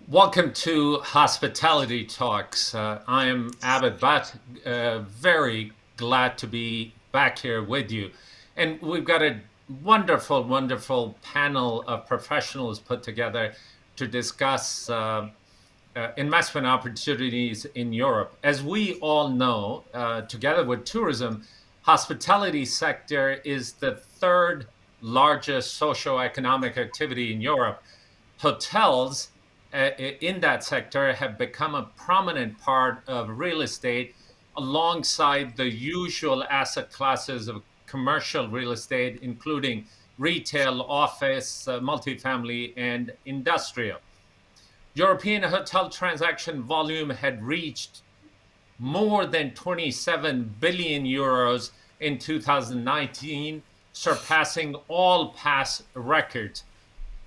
Welcome to Hospitality Talks. I am Abid Bhatt. Very glad to be back here with you. And we've got a wonderful panel of professionals put together to discuss investment opportunities in Europe. As we all know, together with tourism, hospitality sector is the third largest socioeconomic activity in Europe. Hotels in that sector have become a prominent part of real estate alongside the usual asset classes of commercial real estate, including retail, office, multifamily, and industrial. European hotel transaction volume had reached more than 27 billion euros in 2019, surpassing all past records.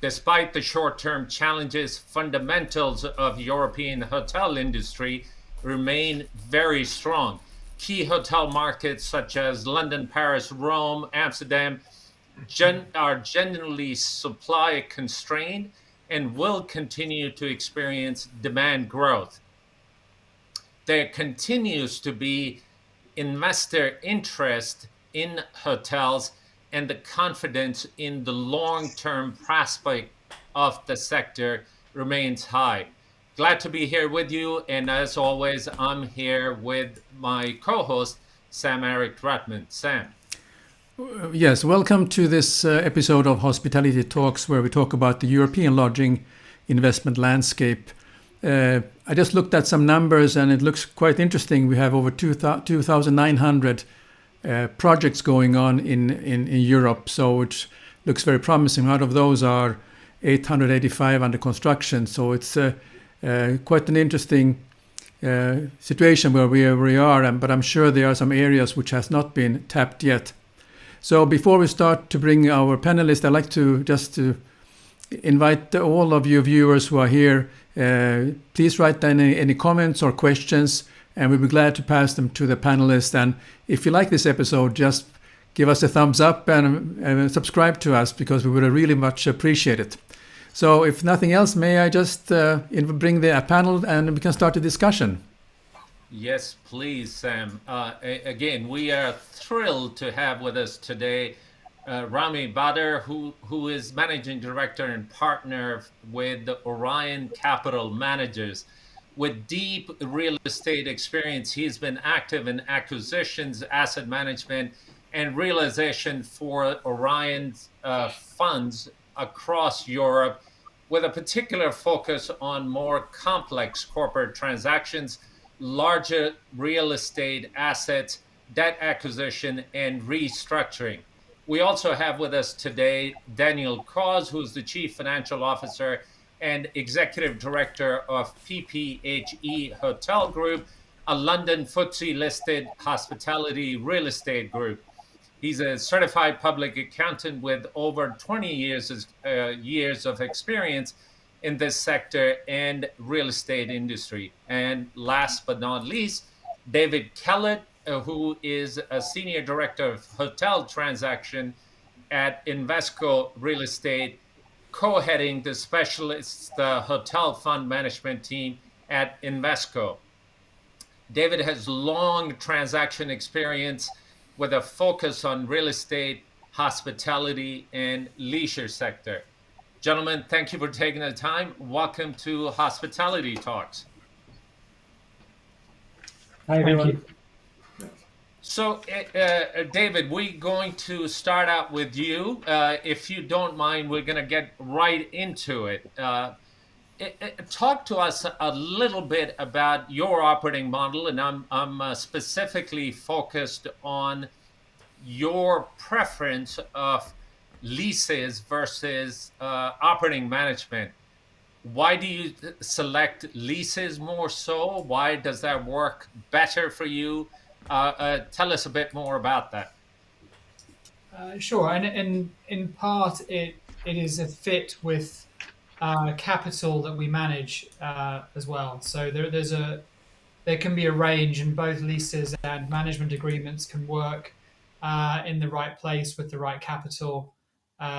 Despite the short-term challenges, fundamentals of European hotel industry remain very strong. Key hotel markets such as London, Paris, Rome, Amsterdam are generally supply constrained and will continue to experience demand growth. There continues to be investor interest in hotels and the confidence in the long-term prospect of the sector remains high. Glad to be here with you. And as always, I'm here with my co-host, Sam-Erik. Sam. Yes, welcome to this episode of Hospitality Talks, where we talk about the European lodging investment landscape. I just looked at some numbers and it looks quite interesting. We have over 2,900 projects going on in Europe, so it looks very promising. Out of those are 885 under construction, so it's quite an interesting situation where we are, but I'm sure there are some areas which has not been tapped yet. So before we start to bring our panelists, I'd like to invite all of you viewers who are here. Please write down any comments or questions, and we'll be glad to pass them to the panelists. And if you like this episode, just give us a thumbs up and subscribe to us, because we would really much appreciate it. So if nothing else, may I just bring the panel and we can start the discussion. Yes, please, Sam. Again, we are thrilled to have with us today Rami Badr, who is managing director and partner with the Orion Capital Managers. With deep real estate experience, he's been active in acquisitions, asset management, and realization for Orion's funds across Europe, with a particular focus on more complex corporate transactions, larger real estate assets, debt acquisition, and restructuring. We also have with us today Daniel Cause, who's the Chief Financial Officer and Executive Director of PPHE Hotel Group, a London FTSE-listed hospitality real estate group. He's a certified public accountant with over 20 years of experience in this sector and real estate industry. And last but not least, David Kellet, who is a senior director of hotel transaction at Invesco Real Estate, co-heading the specialist hotel fund management team at Invesco. David has long transaction experience with a focus on real estate, hospitality, and leisure sector. Gentlemen, thank you for taking the time. Welcome to Hospitality Talks. Hi, everyone. So, David, we're going to start out with you. If you don't mind, we're going to get right into it. Talk to us a little bit about your operating model, and I'm specifically focused on your preference of leases versus operating management. Why do you select leases more so? Why does that work better for you? Tell us a bit more about that. Sure, and in part it is a fit with capital that we manage as well. So there can be a range, and both leases and management agreements can work in the right place with the right capital,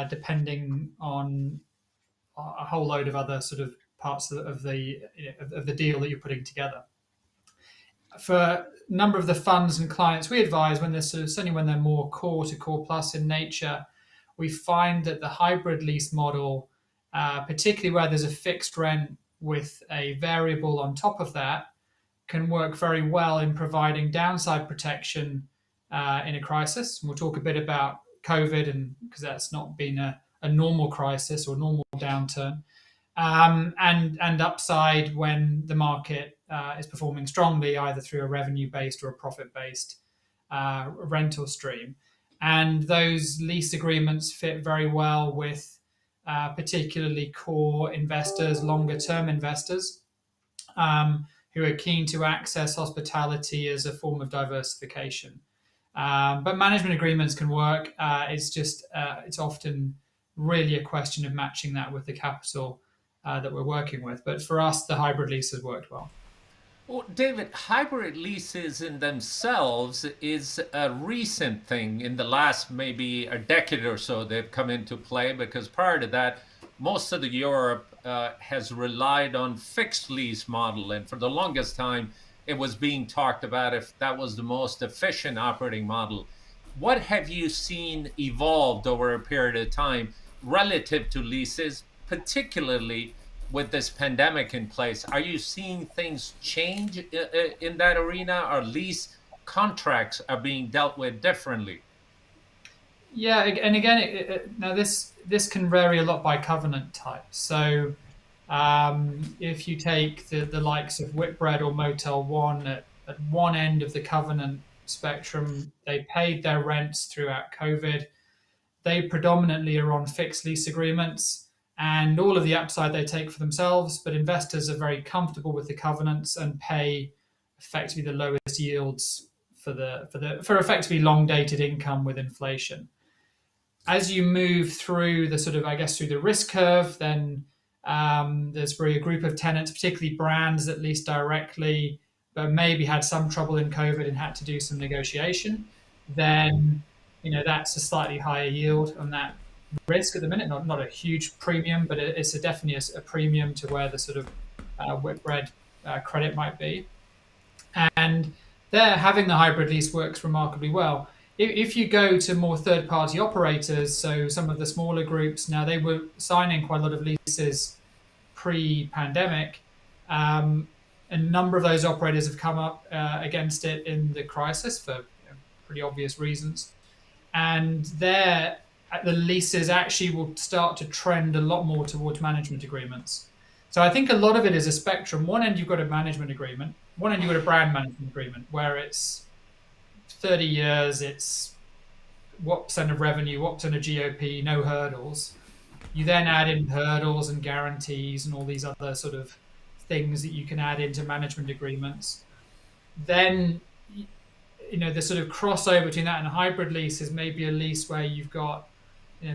depending on a whole load of other sort of parts of the deal that you're putting together. For a number of the funds and clients we advise, when they're certainly when they're more core to core plus in nature, we find that the hybrid lease model, particularly where there's a fixed rent with a variable on top of that, can work very well in providing downside protection in a crisis. And we'll talk a bit about COVID, and because that's not been a normal crisis or normal downturn, and upside when the market is performing strongly, either through a revenue-based or a profit-based rental stream. And those lease agreements fit very well with particularly core investors, longer-term investors, who are keen to access hospitality as a form of diversification. But management agreements can work. It's often really a question of matching that with the capital that we're working with. But for us, the hybrid lease has worked well. Well, David, hybrid leases in themselves is a recent thing. In the last maybe a decade or so, they've come into play, because prior to that, most of the Europe has relied on fixed lease model. And for the longest time, it was being talked about if that was the most efficient operating model. What have you seen evolved over a period of time relative to leases, particularly with this pandemic in place? Are you seeing things change in that arena, or lease contracts are being dealt with differently? Yeah, and again, now this can vary a lot by covenant type. So if you take the likes of Whitbread or Motel One at one end of the covenant spectrum, they paid their rents throughout COVID. They predominantly are on fixed lease agreements, and all of the upside they take for themselves. But investors are very comfortable with the covenants and pay effectively the lowest yields for effectively long dated income with inflation. As you move through the through the risk curve, then there's really a group of tenants, particularly brands that lease directly, but maybe had some trouble in COVID and had to do some negotiation. Then, that's a slightly higher yield on that risk at the minute. Not a huge premium, but it's definitely a premium to where the Whitbread credit might be. And there, having the hybrid lease works remarkably well. If you go to more third-party operators, so some of the smaller groups, now they were signing quite a lot of leases pre-pandemic. A number of those operators have come up against it in the crisis for pretty obvious reasons. And there, the leases actually will start to trend a lot more towards management agreements. So I think a lot of it is a spectrum. One end, you've got a management agreement. One end, you've got a brand management agreement, where it's 30 years, it's what percent of revenue, what percent of GOP, no hurdles. You then add in hurdles and guarantees and all these other sort of things that you can add into management agreements. Then, the sort of crossover between that and a hybrid lease is maybe a lease where you've got,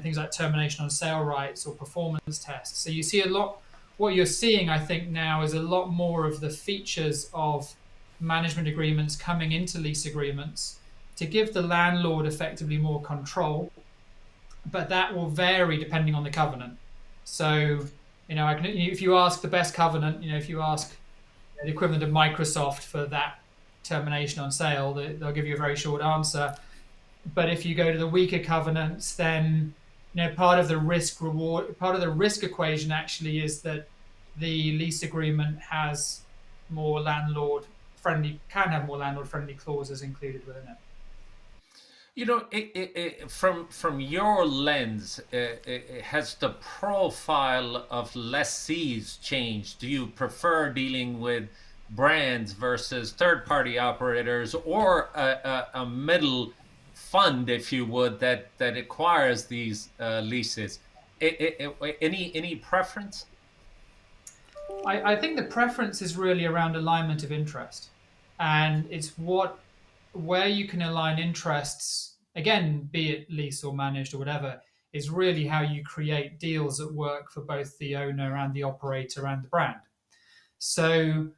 things like termination on sale rights or performance tests. So you see a lot, what you're seeing, I think, now is a lot more of the features of management agreements coming into lease agreements to give the landlord effectively more control, but that will vary depending on the covenant. So, if you ask the best covenant, if you ask the equivalent of Microsoft for that termination on sale, they'll give you a very short answer. But if you go to the weaker covenants, then part of the risk equation actually is that the lease agreement has more landlord friendly clauses included within it. From your lens, has the profile of lessees changed? Do you prefer dealing with brands versus third-party operators, or a middle fund, if you would, that acquires these leases? Any preference? I think the preference is really around alignment of interest, and it's where you can align interests, again, be it lease or managed or whatever, is really how you create deals that work for both the owner and the operator and the brand. So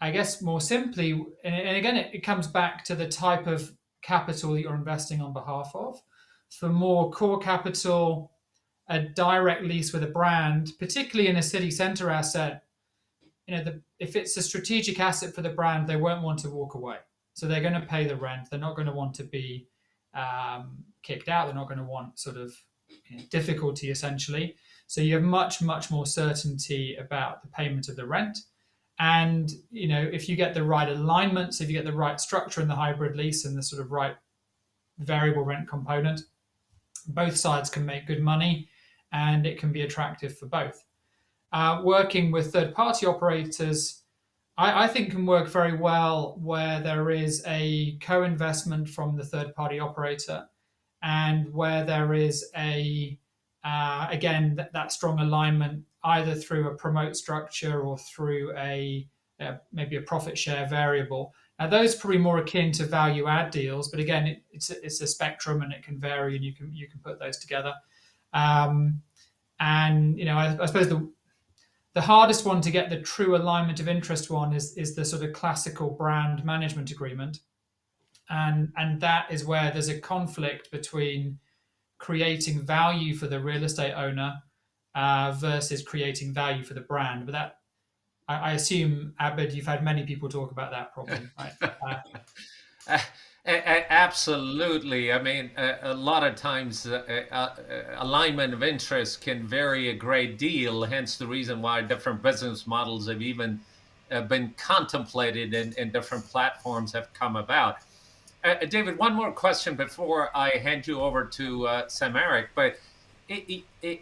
I guess more simply, and again, it comes back to the type of capital that you're investing on behalf of. For more core capital, a direct lease with a brand, particularly in a city center asset, if it's a strategic asset for the brand, they won't want to walk away. So they're going to pay the rent. They're not going to want to be kicked out. They're not going to want sort of difficulty, essentially. So you have much, much more certainty about the payment of the rent. And if you get the right alignments, if you get the right structure in the hybrid lease and the sort of right variable rent component, both sides can make good money, and it can be attractive for both. Working with third-party operators, I think can work very well where there is a co-investment from the third-party operator, and where there is again that strong alignment either through a promote structure or through maybe a profit share variable. Now those are probably more akin to value add deals, but again it's a spectrum and it can vary, and you can put those together. And I suppose the hardest one to get the true alignment of interest one is the sort of classical brand management agreement. And that is where there's a conflict between creating value for the real estate owner versus creating value for the brand. But that, I assume, Abid, you've had many people talk about that probably, right? Absolutely. I mean, a lot of times alignment of interest can vary a great deal, hence the reason why different business models have even been contemplated and different platforms have come about. David, one more question before I hand you over to Sam-Erik, but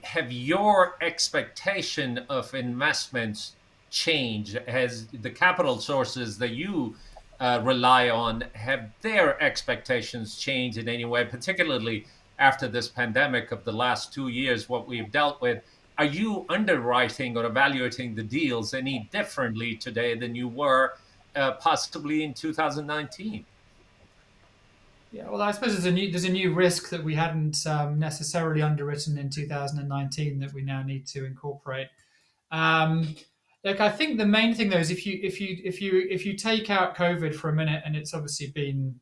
have your expectation of investments changed? Has the capital sources that you rely on, have their expectations changed in any way, particularly after this pandemic of the last 2 years, what we've dealt with? Are you underwriting or evaluating the deals any differently today than you were possibly in 2019? Yeah, well, I suppose there's a new risk that we hadn't necessarily underwritten in 2019 that we now need to incorporate. Look, I think the main thing though is if you take out COVID for a minute, and it's obviously been,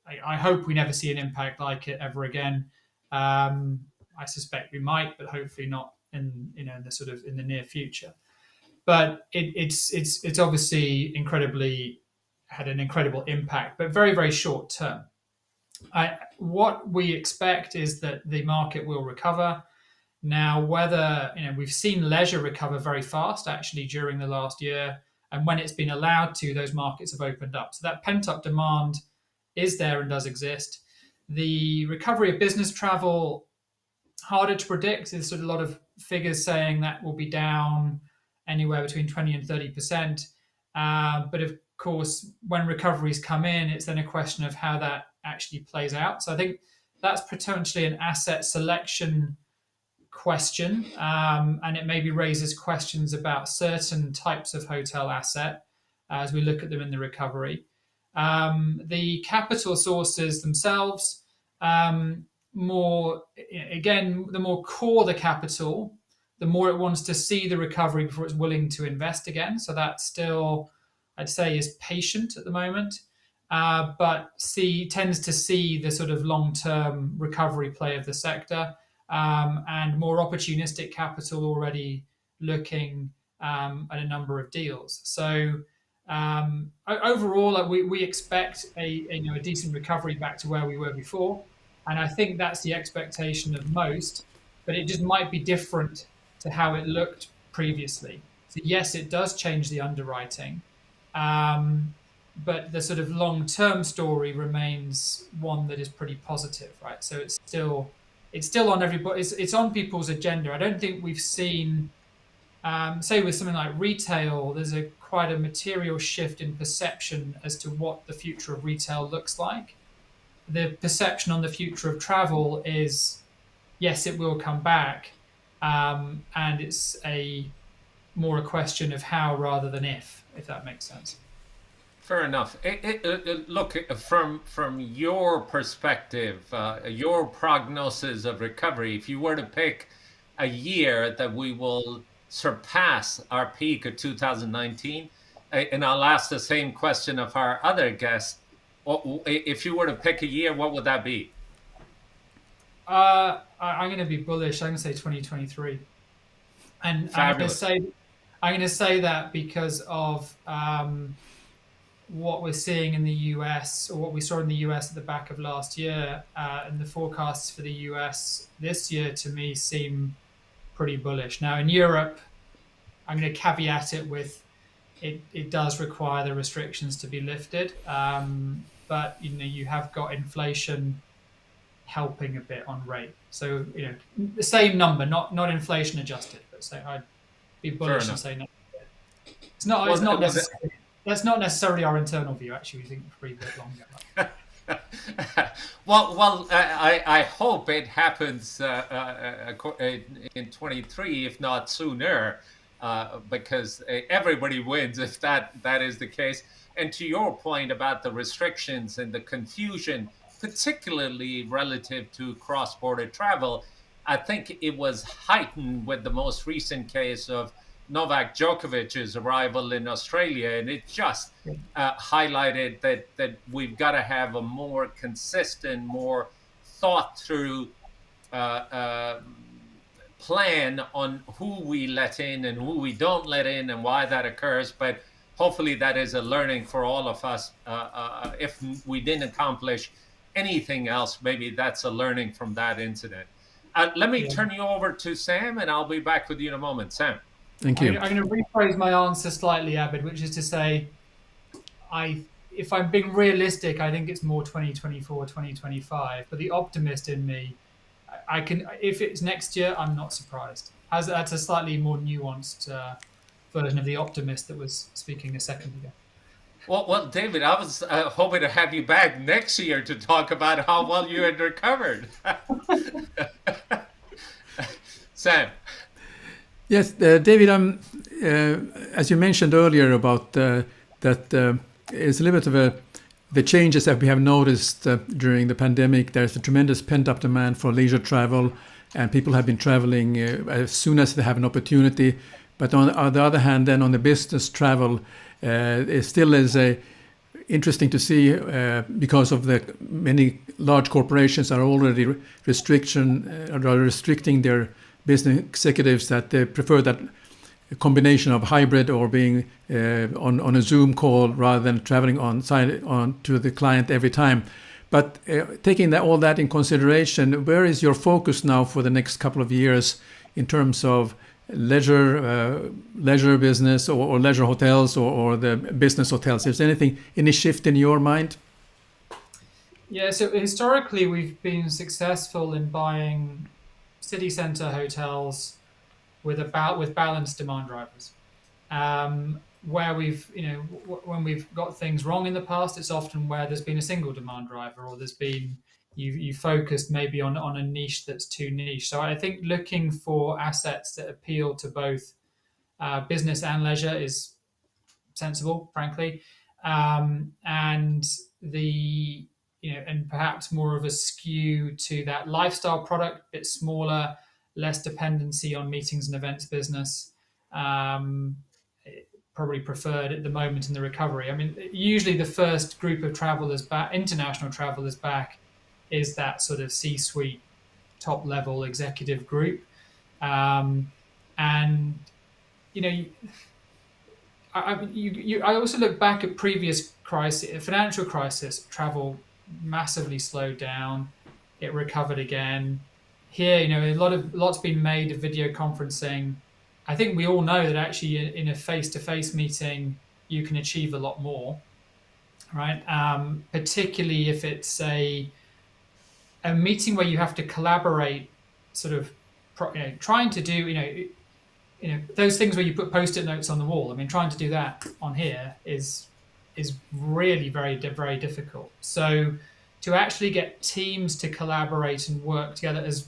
I hope we never see an impact like it ever again. I suspect we might, but hopefully not in the near future. But it's obviously had an incredible impact, but very, very short term. What we expect is that the market will recover. Now, whether we've seen leisure recover very fast actually during the last year, and when it's been allowed to, those markets have opened up. So that pent-up demand is there and does exist. The recovery of business travel, harder to predict. There's sort of a lot of figures saying that will be down anywhere between 20 and 30%. But of course, when recoveries come in, it's then a question of how that actually plays out. So I think that's potentially an asset selection question, and it maybe raises questions about certain types of hotel asset as we look at them in the recovery. The capital sources themselves, the more core the capital, the more it wants to see the recovery before it's willing to invest again. So that still, I'd say, is patient at the moment, but tends to see the sort of long-term recovery play of the sector, and more opportunistic capital already looking at a number of deals. So overall, we expect a decent recovery back to where we were before, and I think that's the expectation of most. But it just might be different to how it looked previously. So yes, it does change the underwriting, but the sort of long-term story remains one that is pretty positive, right? So it's still on everybody. It's on people's agenda. I don't think we've seen, say with something like retail, there's quite a material shift in perception as to what the future of retail looks like. The perception on the future of travel is, yes, it will come back, and it's more a question of how rather than if that makes sense. Fair enough. Look, from your perspective, your prognosis of recovery, if you were to pick a year that we will surpass our peak of 2019, and I'll ask the same question of our other guests, if you were to pick a year, what would that be? I'm going to be bullish. I'm going to say 2023. And I'm going to say, I'm going to say that because of what we're seeing in the US, or what we saw in the US at the back of last year, and the forecasts for the US this year to me seem pretty bullish. Now in Europe, I'm going to caveat it with it does require the restrictions to be lifted, but you have got inflation helping a bit on rate. So the same number, not inflation adjusted, but say I'd be bullish and say no. It's not necessarily. That's not necessarily our internal view. Actually, we think pretty bit longer. I hope it happens in 23, if not sooner, because everybody wins if that is the case. And to your point about the restrictions and the confusion, particularly relative to cross-border travel, I think it was heightened with the most recent case of Novak Djokovic's arrival in Australia, and it just highlighted that we've got to have a more consistent, more thought-through plan on who we let in and who we don't let in and why that occurs. But hopefully that is a learning for all of us. If we didn't accomplish anything else, maybe that's a learning from that incident. Let me turn you over to Sam, and I'll be back with you in a moment. Sam. Thank you. I'm going to rephrase my answer slightly, Abid, which is to say, if I'm being realistic, I think it's more 2024, 2025. But the optimist in me, if it's next year, I'm not surprised. That's a slightly more nuanced version of the optimist that was speaking a second ago. Well, David, I was hoping to have you back next year to talk about how well you had recovered. Sam. Yes, David, as you mentioned earlier about that it's a little bit of the changes that we have noticed during the pandemic. There's a tremendous pent-up demand for leisure travel, and people have been traveling as soon as they have an opportunity. But on the other hand, then on the business travel, it still is interesting to see because of the many large corporations are already restricting their business executives, that they prefer that combination of hybrid or being on a Zoom call rather than traveling on to the client every time. But taking all that in consideration, where is your focus now for the next couple of years in terms of leisure business or leisure hotels or the business hotels? Is there any shift in your mind? Yeah, so historically we've been successful in buying city centre hotels with balanced demand drivers. Where when we've got things wrong in the past, it's often where there's been a single demand driver, or there's been you focused maybe on a niche that's too niche. So I think looking for assets that appeal to both business and leisure is sensible, frankly, and and perhaps more of a skew to that lifestyle product, a bit smaller, less dependency on meetings and events business. Probably preferred at the moment in the recovery. I mean, usually the first group of travelers back, international travelers back, is that sort of C-suite, top-level executive group, and I also look back at previous crisis, financial crisis. Travel massively slowed down. It recovered again. Here, lots been made of video conferencing. I think we all know that actually in a face-to-face meeting, you can achieve a lot more, right? Particularly if it's a meeting where you have to collaborate, sort of, trying to do, those things where you put post-it notes on the wall. I mean, trying to do that on here is really very, very difficult. So to actually get teams to collaborate and work together, as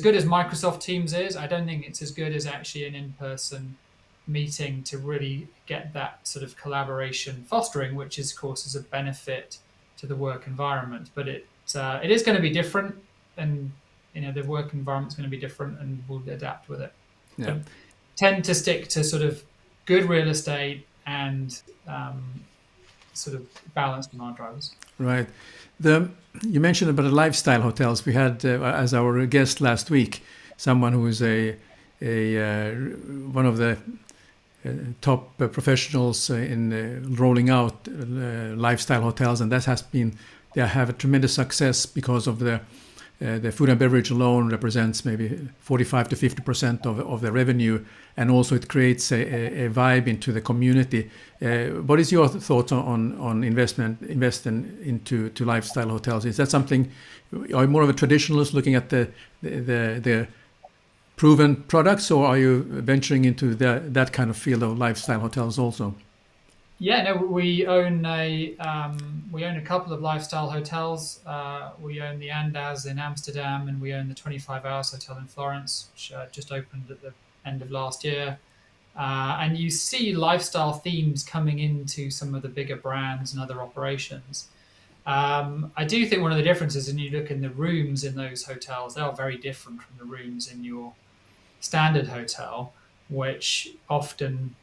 good as Microsoft Teams is, I don't think it's as good as actually an in-person meeting to really get that sort of collaboration fostering, which is, of course, is a benefit to the work environment. But it is going to be different, and the work environment's going to be different, and we'll adapt with it. Yeah. But tend to stick to sort of good real estate and sort of balanced demand drivers. Right. You mentioned about the lifestyle hotels. We had as our guest last week someone who is one of the top professionals in rolling out lifestyle hotels, and that has been they have a tremendous success because of the food and beverage alone represents maybe 45 to 50% of the revenue, and also it creates a vibe into the community. What is your thoughts on investing into lifestyle hotels? Is that something? Are you more of a traditionalist looking at the proven products, or are you venturing into that kind of field of lifestyle hotels also? Yeah, no, we own a couple of lifestyle hotels. We own the Andaz in Amsterdam, and we own the 25 Hours Hotel in Florence, which just opened at the end of last year. And you see lifestyle themes coming into some of the bigger brands and other operations. I do think one of the differences, and you look in the rooms in those hotels, they are very different from the rooms in your standard hotel, which often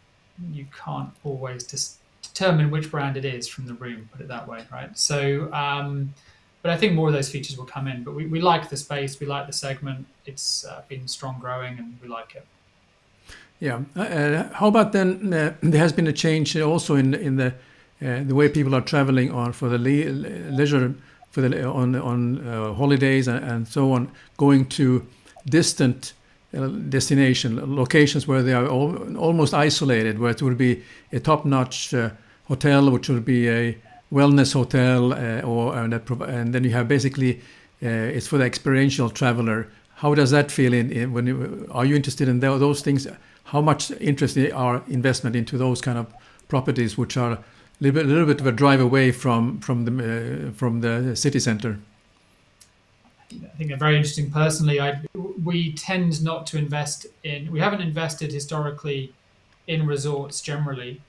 you can't always determine which brand it is from the room, put it that way, right? So, but I think more of those features will come in. But we like the space, we like the segment. It's been strong growing, and we like it. Yeah. How about then? There has been a change also in the way people are traveling on for the leisure, for the on holidays and so on, going to distant destination locations where they are almost isolated, where it will be a top-notch hotel, which will be a wellness hotel, and then you have basically it's for the experiential traveler. How does that feel are you interested in those things? How much interest are investment into those kind of properties, which are a little bit of a drive away from the city center? I think they're very interesting. Personally, we tend not to invest in. We haven't invested historically in resorts generally.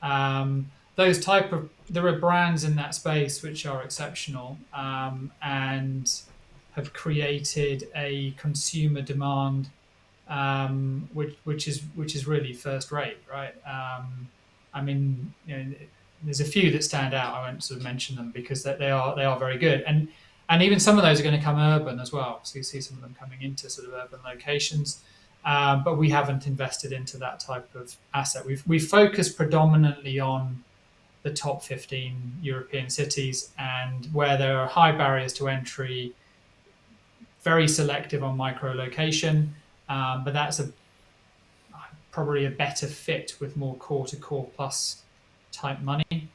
There are brands in that space which are exceptional, and have created a consumer demand, which is really first rate, right? I mean, there's a few that stand out. I won't sort of mention them because they are very good, and even some of those are going to come urban as well. So you see some of them coming into sort of urban locations. But we haven't invested into that type of asset. We focus predominantly on the top 15 European cities, and where there are high barriers to entry, very selective on micro location. But that's probably a better fit with more core to core plus type money.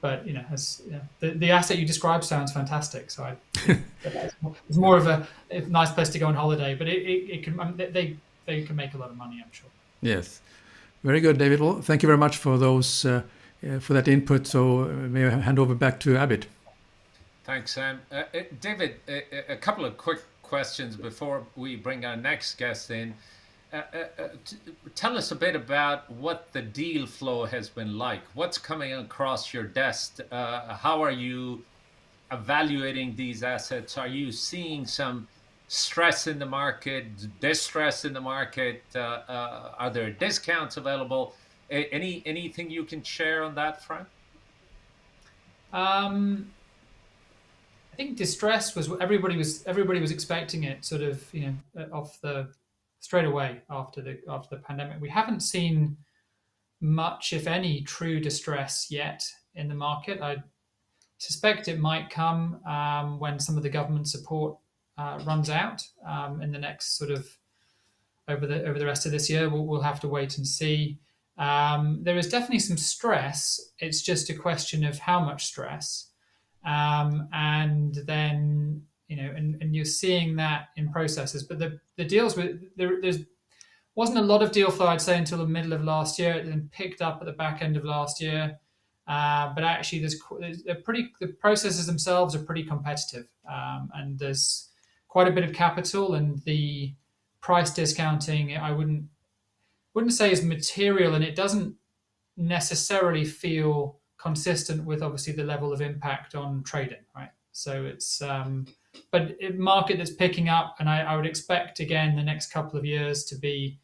But the asset you described sounds fantastic. So it's more of a nice place to go on holiday, but it can they can make a lot of money, I'm sure. Yes, very good, David. Well, thank you very much for those for that input. So may I hand over back to Abid? Thanks, Sam. David, a couple of quick questions before we bring our next guest in. Tell us a bit about what the deal flow has been like. What's coming across your desk? How are you evaluating these assets? Are you seeing some stress in the market, distress in the market? Are there discounts available? Anything you can share on that front? I think distress was everybody was expecting it, sort of, off the straight away after the pandemic. We haven't seen much, if any, true distress yet in the market. I suspect it might come when some of the government support runs out in the next sort of over the rest of this year. We'll have to wait and see. There is definitely some stress. It's just a question of how much stress, and then and you're seeing that in processes. But the deals there's wasn't a lot of deal flow, I'd say, until the middle of last year. It then picked up at the back end of last year. But actually, the processes themselves are pretty competitive, and there's quite a bit of capital, and the price discounting I wouldn't say is material, and it doesn't necessarily feel consistent with obviously the level of impact on trading, right? So it's but a market that's picking up, and I would expect again the next couple of years to be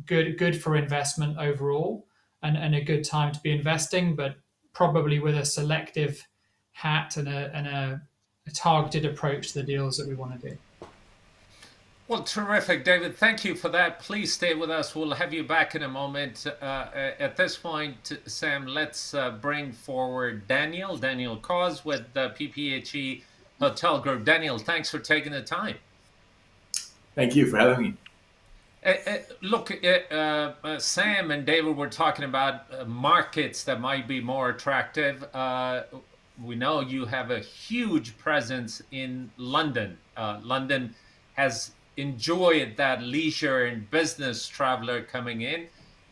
good for investment overall, and a good time to be investing, but probably with a selective hat and a targeted approach to the deals that we want to do. Well, terrific, David. Thank you for that. Please stay with us. We'll have you back in a moment. At this point, Sam, let's bring forward Daniel Cause with the PPHE Hotel Group. Daniel, thanks for taking the time. Thank you for having me. Look, Sam and David were talking about markets that might be more attractive. We know you have a huge presence in London. London has enjoyed that leisure and business traveler coming in.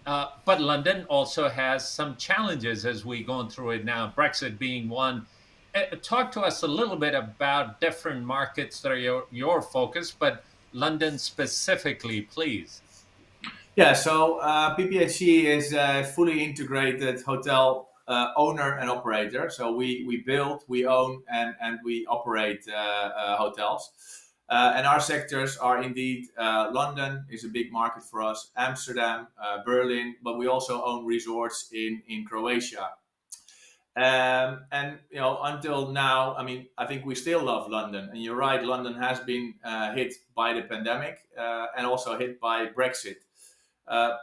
But London also has some challenges as we're going through it now, Brexit being one. Talk to us a little bit about different markets that are your focus, but London specifically, please. Yeah, so PPHE is a fully integrated hotel owner and operator. So we build, we own, and we operate hotels. And our sectors are indeed London is a big market for us, Amsterdam, Berlin, but we also own resorts in Croatia. And until now, I mean, I think we still love London. And you're right, London has been hit by the pandemic and also hit by Brexit.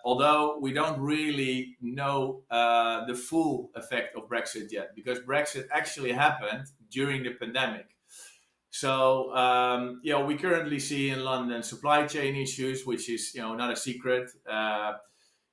Although we don't really know the full effect of Brexit yet, because Brexit actually happened during the pandemic. So we currently see in London supply chain issues, which is not a secret.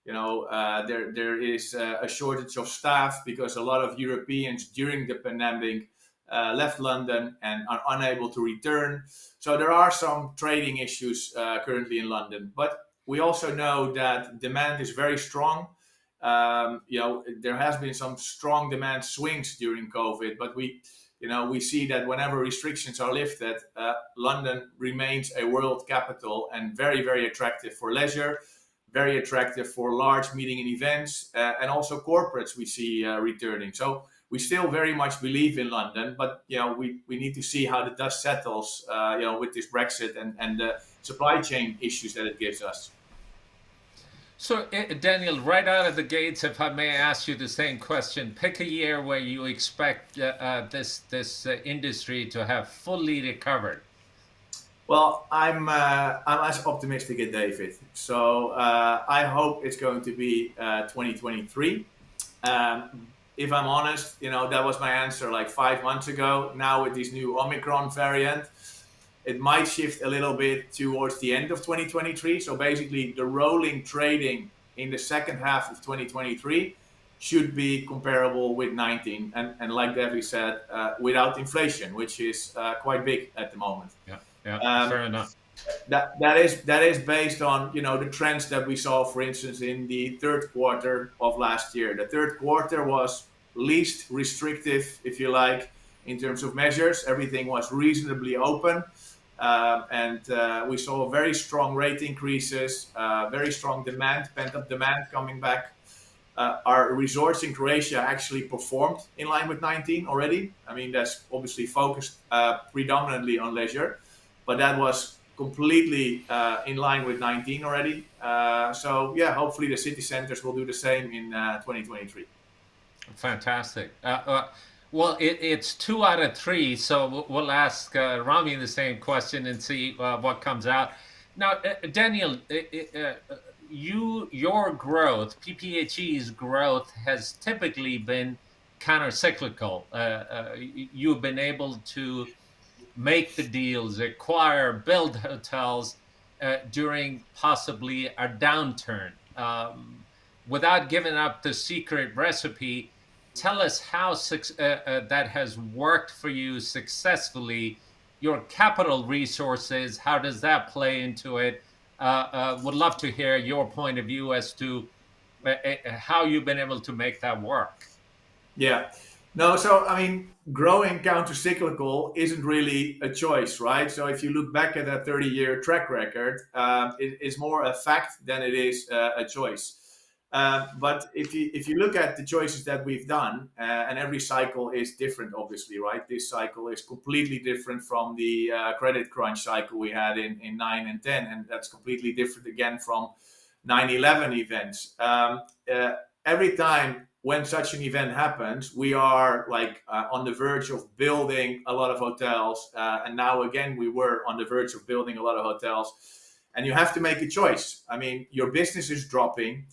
There is a shortage of staff because a lot of Europeans during the pandemic left London and are unable to return. So there are some trading issues currently in London, but we also know that demand is very strong. There has been some strong demand swings during COVID, but we see that whenever restrictions are lifted, London remains a world capital and very, very attractive for leisure, very attractive for large meeting and events, and also corporates we see returning. So we still very much believe in London, but we need to see how the dust settles, with this Brexit and the supply chain issues that it gives us. So, Daniel, right out of the gates, if I may ask you the same question, pick a year where you expect this industry to have fully recovered. Well, I'm as optimistic as David. So I hope it's going to be 2023. If I'm honest, that was my answer like 5 months ago. Now with this new Omicron variant, it might shift a little bit towards the end of 2023. So basically, the rolling trading in the second half of 2023 should be comparable with 19. And like David said, without inflation, which is quite big at the moment. Yeah, fair enough. That is based on the trends that we saw, for instance, in the third quarter of last year. The third quarter was least restrictive, if you like, in terms of measures. Everything was reasonably open, and we saw very strong rate increases, very strong demand, pent-up demand coming back. Our resorts in Croatia actually performed in line with 19 already. I mean, that's obviously focused predominantly on leisure, but that was completely in line with 19 already. So yeah, hopefully the city centers will do the same in 2023. Fantastic. Well, it's 2 out of 3, so we'll ask Rami the same question and see what comes out. Now, Daniel, your growth, PPHE's growth, has typically been counter-cyclical. You've been able to make the deals, acquire, build hotels during possibly a downturn. Without giving up the secret recipe, tell us how that has worked for you successfully. Your capital resources, how does that play into it? Would love to hear your point of view as to how you've been able to make that work. Yeah. No, so I mean, growing counter-cyclical isn't really a choice, right? So if you look back at that 30-year track record, it is more a fact than it is a choice. But if you look at the choices that we've done, and every cycle is different, obviously, right? This cycle is completely different from the credit crunch cycle we had in 9 and 10, and that's completely different again from 9/11 events. every time when such an event happens, we are like on the verge of building a lot of hotels. And now again, we were on the verge of building a lot of hotels. And you have to make a choice. I mean, your business is dropping.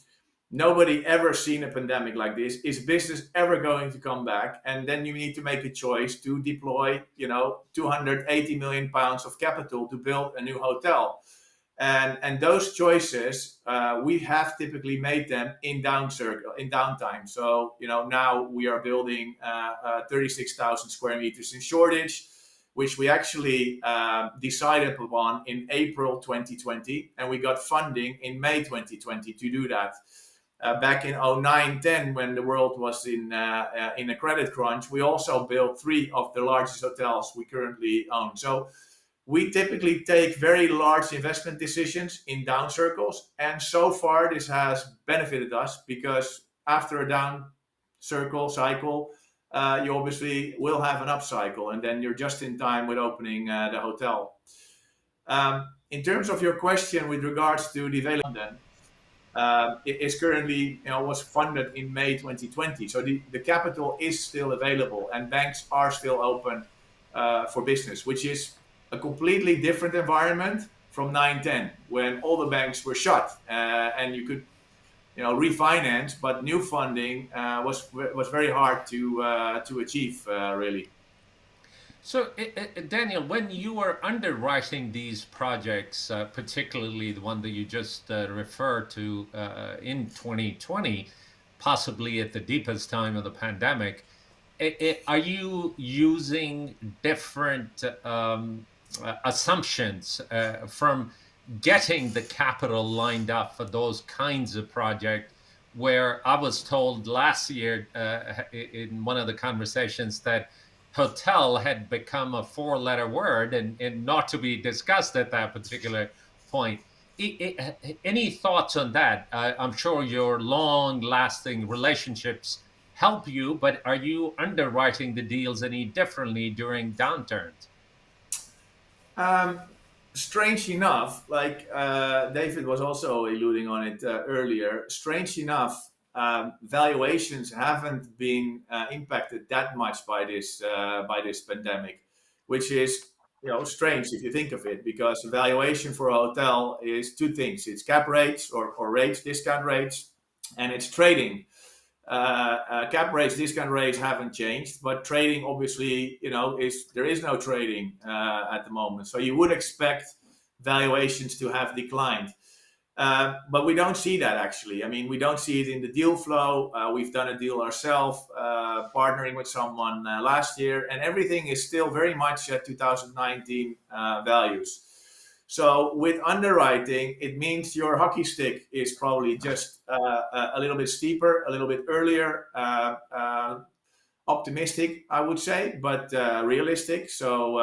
Nobody ever seen a pandemic like this. Is business ever going to come back? And then you need to make a choice to deploy, 280 million pounds of capital to build a new hotel. And those choices, we have typically made them in downtime. So, now we are building 36,000 square meters in Shoreditch, which we actually decided upon in April 2020. And we got funding in May 2020 to do that. Back in 2009-10, when the world was in a credit crunch, we also built 3 of the largest hotels we currently own. So we typically take very large investment decisions in down circles. And so far, this has benefited us because after a down cycle, you obviously will have an up cycle. And then you're just in time with opening the hotel. In terms of your question with regards to development, it is currently, was funded in May 2020. So the capital is still available and banks are still open for business, which is a completely different environment from 9-10, when all the banks were shut and you could, refinance, but new funding was very hard to achieve, really. So, Daniel, when you were underwriting these projects, particularly the one that you just referred to in 2020, possibly at the deepest time of the pandemic, are you using different assumptions from getting the capital lined up for those kinds of projects, where I was told last year in one of the conversations that hotel had become a 4-letter word and not to be discussed at that particular point. Any thoughts on that? I'm sure your long-lasting relationships help you, but are you underwriting the deals any differently during downturns? Strange enough, like David was also alluding on it earlier, strange enough, valuations haven't been impacted that much by this pandemic, which is strange if you think of it, because valuation for a hotel is 2 things: it's cap rates or rates, discount rates, and it's trading. Cap rates, discount rates haven't changed, but trading obviously, there is no trading at the moment. So you would expect valuations to have declined. But we don't see that actually. I mean, we don't see it in the deal flow. We've done a deal ourselves, partnering with someone last year, and everything is still very much at 2019 values. So with underwriting, it means your hockey stick is probably just a little bit steeper, a little bit earlier, optimistic, I would say, but realistic. So,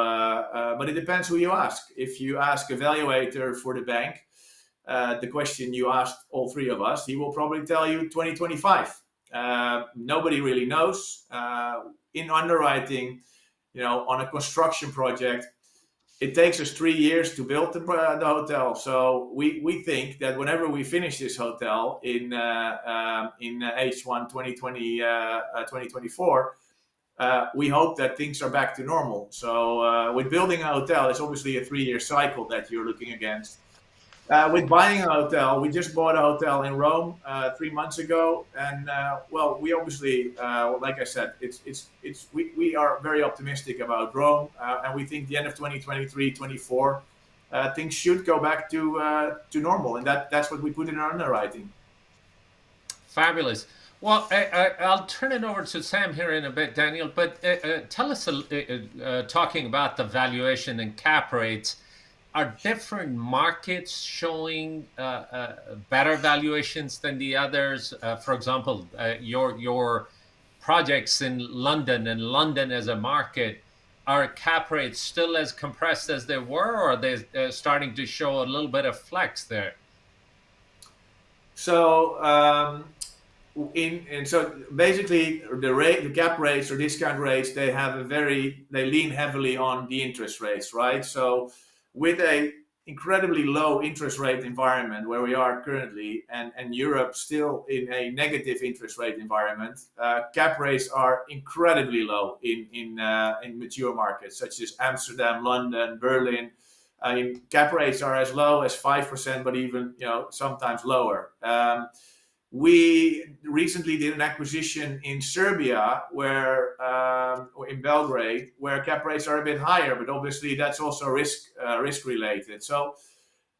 but it depends who you ask. If you ask a valuator for the bank, the question you asked all 3 of us, he will probably tell you 2025. Nobody really knows. In underwriting, on a construction project, it takes us 3 years to build the hotel. So we think that whenever we finish this hotel in H1 2024, we hope that things are back to normal. So with building a hotel, it's obviously a 3-year cycle that you're looking against. With buying a hotel, we just bought a hotel in Rome 3 months ago, and we obviously, like I said, we are very optimistic about Rome, and we think the end of 2023-24, things should go back to normal, and that's what we put in our underwriting. Fabulous. Well, I'll turn it over to Sam here in a bit, Daniel. But tell us, talking about the valuation and cap rates. Are different markets showing better valuations than the others? For example, your projects in London and London as a market, are cap rates still as compressed as they were, or are they starting to show a little bit of flex there? So so basically the cap rates or discount rates, they lean heavily on the interest rates, right? So with a incredibly low interest rate environment where we are currently, and Europe still in a negative interest rate environment, cap rates are incredibly low in mature markets such as Amsterdam, London, Berlin. I mean, cap rates are as low as 5%, but even sometimes lower. We recently did an acquisition in Serbia, where in Belgrade, where cap rates are a bit higher, but obviously that's also risk related. So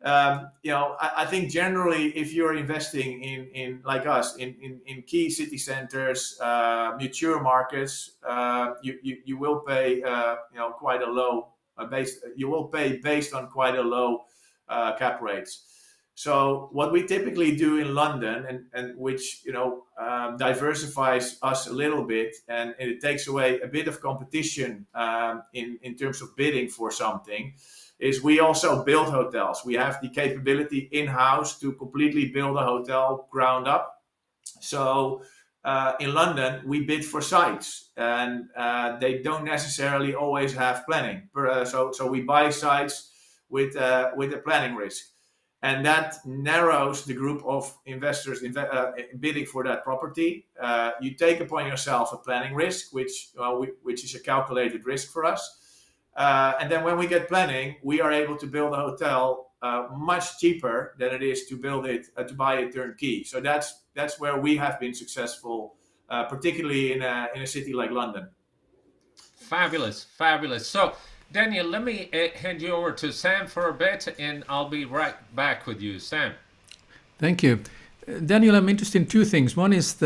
I think generally, if you're investing in like us in key city centers, mature markets, you will pay quite a low you will pay based on quite a low cap rates. So what we typically do in London, and which diversifies us a little bit, and it takes away a bit of competition in terms of bidding for something, is we also build hotels. We have the capability in-house to completely build a hotel ground up. So in London, we bid for sites, and they don't necessarily always have planning. So we buy sites with a planning risk. And that narrows the group of investors bidding for that property. You take upon yourself a planning risk, which is a calculated risk for us. And then when we get planning, we are able to build a hotel much cheaper than it is to build it to buy it turnkey. So that's where we have been successful, particularly in a city like London. Fabulous, fabulous. So, Daniel, let me hand you over to Sam for a bit, and I'll be right back with you, Sam. Thank you. Daniel, I'm interested in two things. One is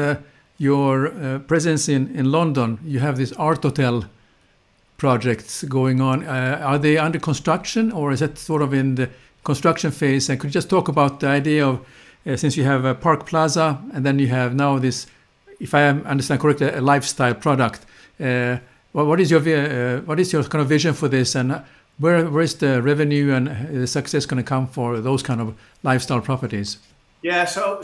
your presence in London. You have this art hotel projects going on. Are they under construction, or is it sort of in the construction phase? And could you just talk about the idea of, since you have a Park Plaza, and then you have now this, if I understand correctly, a lifestyle product. What is your kind of vision for this, and where is the revenue and the success going to come for those kind of lifestyle properties? Yeah, so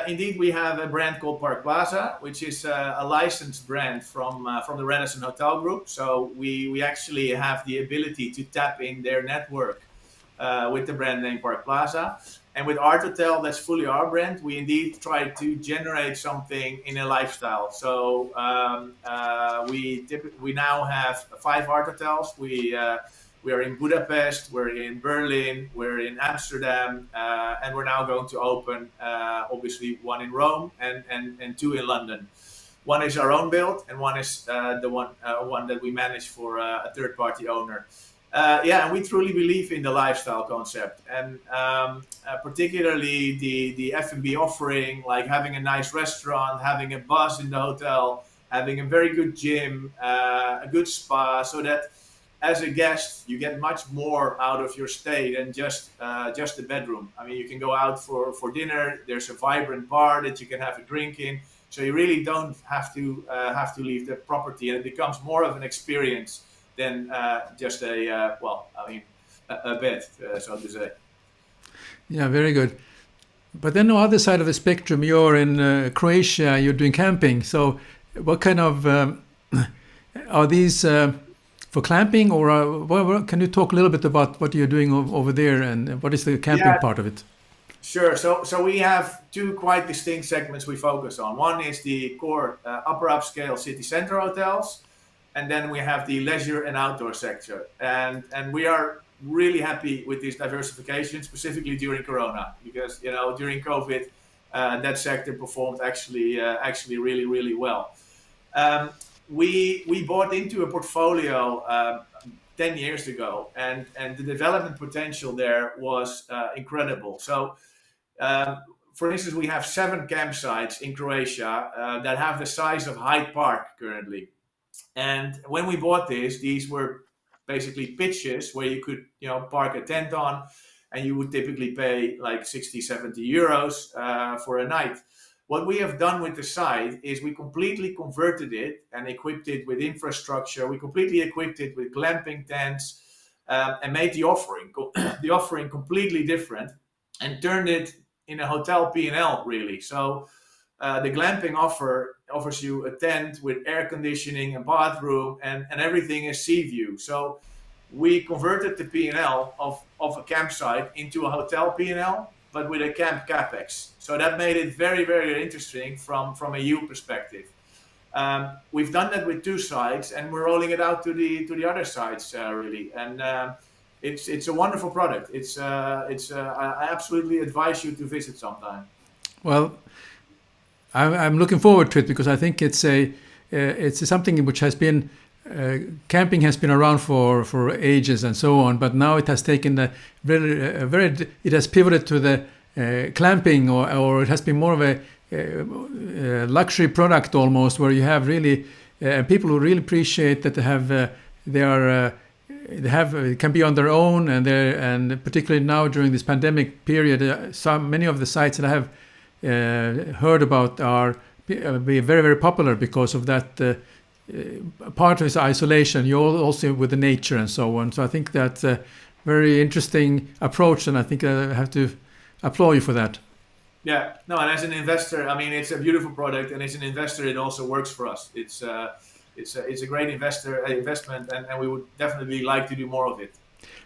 indeed we have a brand called Park Plaza, which is a licensed brand from the Renaissance Hotel Group. So we actually have the ability to tap in their network with the brand name Park Plaza. And with Art Hotel, that's fully our brand. We indeed try to generate something in a lifestyle. So we now have 5 art hotels. We are in Budapest, we're in Berlin, we're in Amsterdam, and we're now going to open obviously 1 in Rome and 2 in London. One is our own build, and one is the one that we manage for a third-party owner. And we truly believe in the lifestyle concept, and particularly the F&B offering, like having a nice restaurant, having a buzz in the hotel, having a very good gym, a good spa, so that as a guest you get much more out of your stay than just the bedroom. I mean, you can go out for dinner. There's a vibrant bar that you can have a drink in, so you really don't have to leave the property, and it becomes more of an experience than just a bed, so to say. Yeah, very good. But then on the other side of the spectrum, you're in Croatia, you're doing camping. So what kind of, are these for camping, or can you talk a little bit about what you're doing over there, and what is the camping part of it? Sure. So we have 2 quite distinct segments we focus on. One is the core upper upscale city center hotels, and then we have the leisure and outdoor sector. And we are really happy with this diversification, specifically during Corona, because during COVID that sector performed actually really, really well. We bought into a portfolio 10 years ago, and the development potential there was incredible. So for instance, we have 7 campsites in Croatia that have the size of Hyde Park currently. And when we bought these were basically pitches where you could park a tent on, and you would typically pay like 60-70 euros for a night. What we have done with the site is we completely converted it and equipped it with infrastructure. We completely equipped it with glamping tents, and made the offering completely different, and turned it in a hotel P&L, really. So the glamping offers you a tent with air conditioning, a bathroom, and everything is sea view. So we converted the P&L of a campsite into a hotel P&L, but with a camp capex. So that made it very, very interesting from a yield perspective. We've done that with 2 sites, and we're rolling it out to the other sites really. And it's a wonderful product. I absolutely advise you to visit sometime. Well, I'm looking forward to it because I think it's something which has been camping has been around for ages and so on, but now it has taken it has pivoted to the clamping, or it has been more of a luxury product almost, where you have really people who really appreciate that they can be on their own, and particularly now during this pandemic period, many of the sites that I have heard about are be very, very popular because of that part of its isolation. You're also with the nature and so on. So I think that's a very interesting approach, and I think I have to applaud you for that. Yeah, no, and as an investor, I mean, it's a beautiful product, and as an investor, it also works for us. It's a great investment, and we would definitely like to do more of it.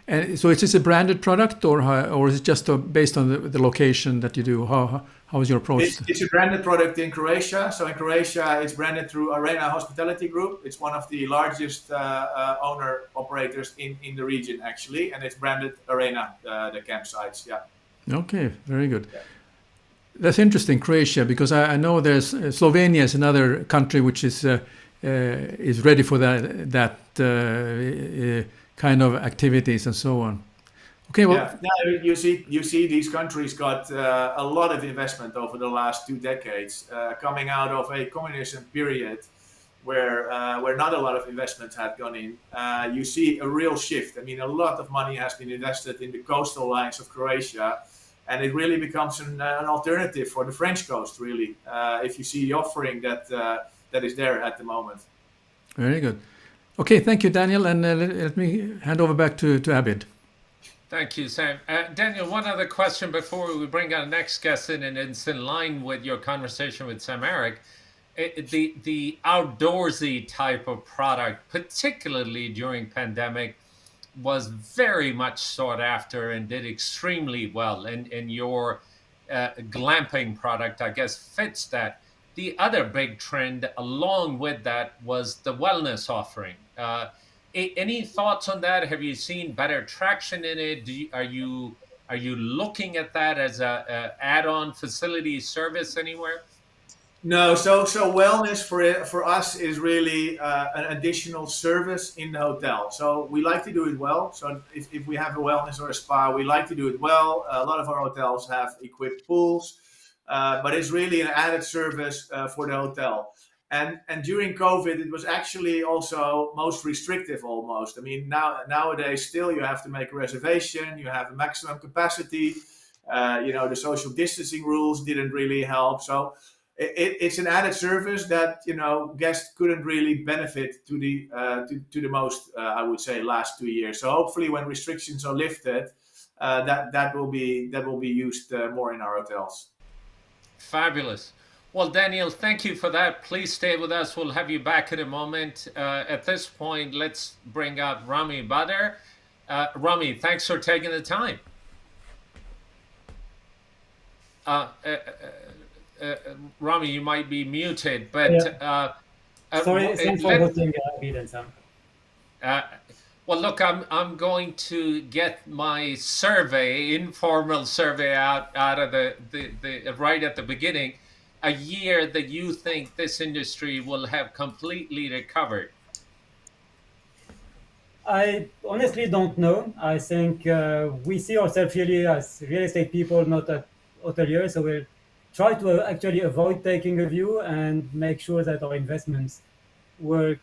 And so is this a branded product, or is it just based on the location that you do? How is your approach? It's a branded product in Croatia. So in Croatia, it's branded through Arena Hospitality Group. It's one of the largest owner-operators in the region, actually. And it's branded Arena, the campsites, yeah. Okay, very good. Yeah. That's interesting, Croatia, because I know there's Slovenia is another country which is ready for that kind of activities and so on. Okay, well, yeah. Now you see these countries got a lot of investment over the last 2 decades, coming out of a communism period where not a lot of investment had gone in. You see a real shift. I mean, a lot of money has been invested in the coastal lines of Croatia, and it really becomes an alternative for the French coast, really, if you see the offering that is there at the moment. Very good. Okay, thank you, Daniel, and let me hand over back to Abid. Thank you, Sam. Daniel, one other question before we bring our next guest in, and it's in line with your conversation with Sam-Erik. The outdoorsy type of product, particularly during pandemic, was very much sought after and did extremely well. And your glamping product, I guess, fits that. The other big trend along with that was the wellness offering. Any thoughts on that? Have you seen better traction in it? Are you looking at that as a add-on facility service anywhere? No, so wellness for us is really an additional service in the hotel. So we like to do it well. So if we have a wellness or a spa, we like to do it well. A lot of our hotels have equipped pools, but it's really an added service for the hotel. And during COVID, it was actually also most restrictive almost. I mean, nowadays still you have to make a reservation, you have a maximum capacity. The social distancing rules didn't really help. So it's an added service that guests couldn't really benefit to the most, I would say, last 2 years. So hopefully, when restrictions are lifted, that will be used more in our hotels. Fabulous. Well, Daniel, thank you for that. Please stay with us. We'll have you back in a moment. At this point, let's bring out Rami Badr. Rami, thanks for taking the time. Rami, you might be muted, but yeah. Sorry, thanks for hosting Abid and Sam. Well, look, I'm going to get my informal survey out of the right at the beginning. A year that you think this industry will have completely recovered? I honestly don't know. I think we see ourselves really as real estate people, not hoteliers. So we'll try to actually avoid taking a view and make sure that our investments work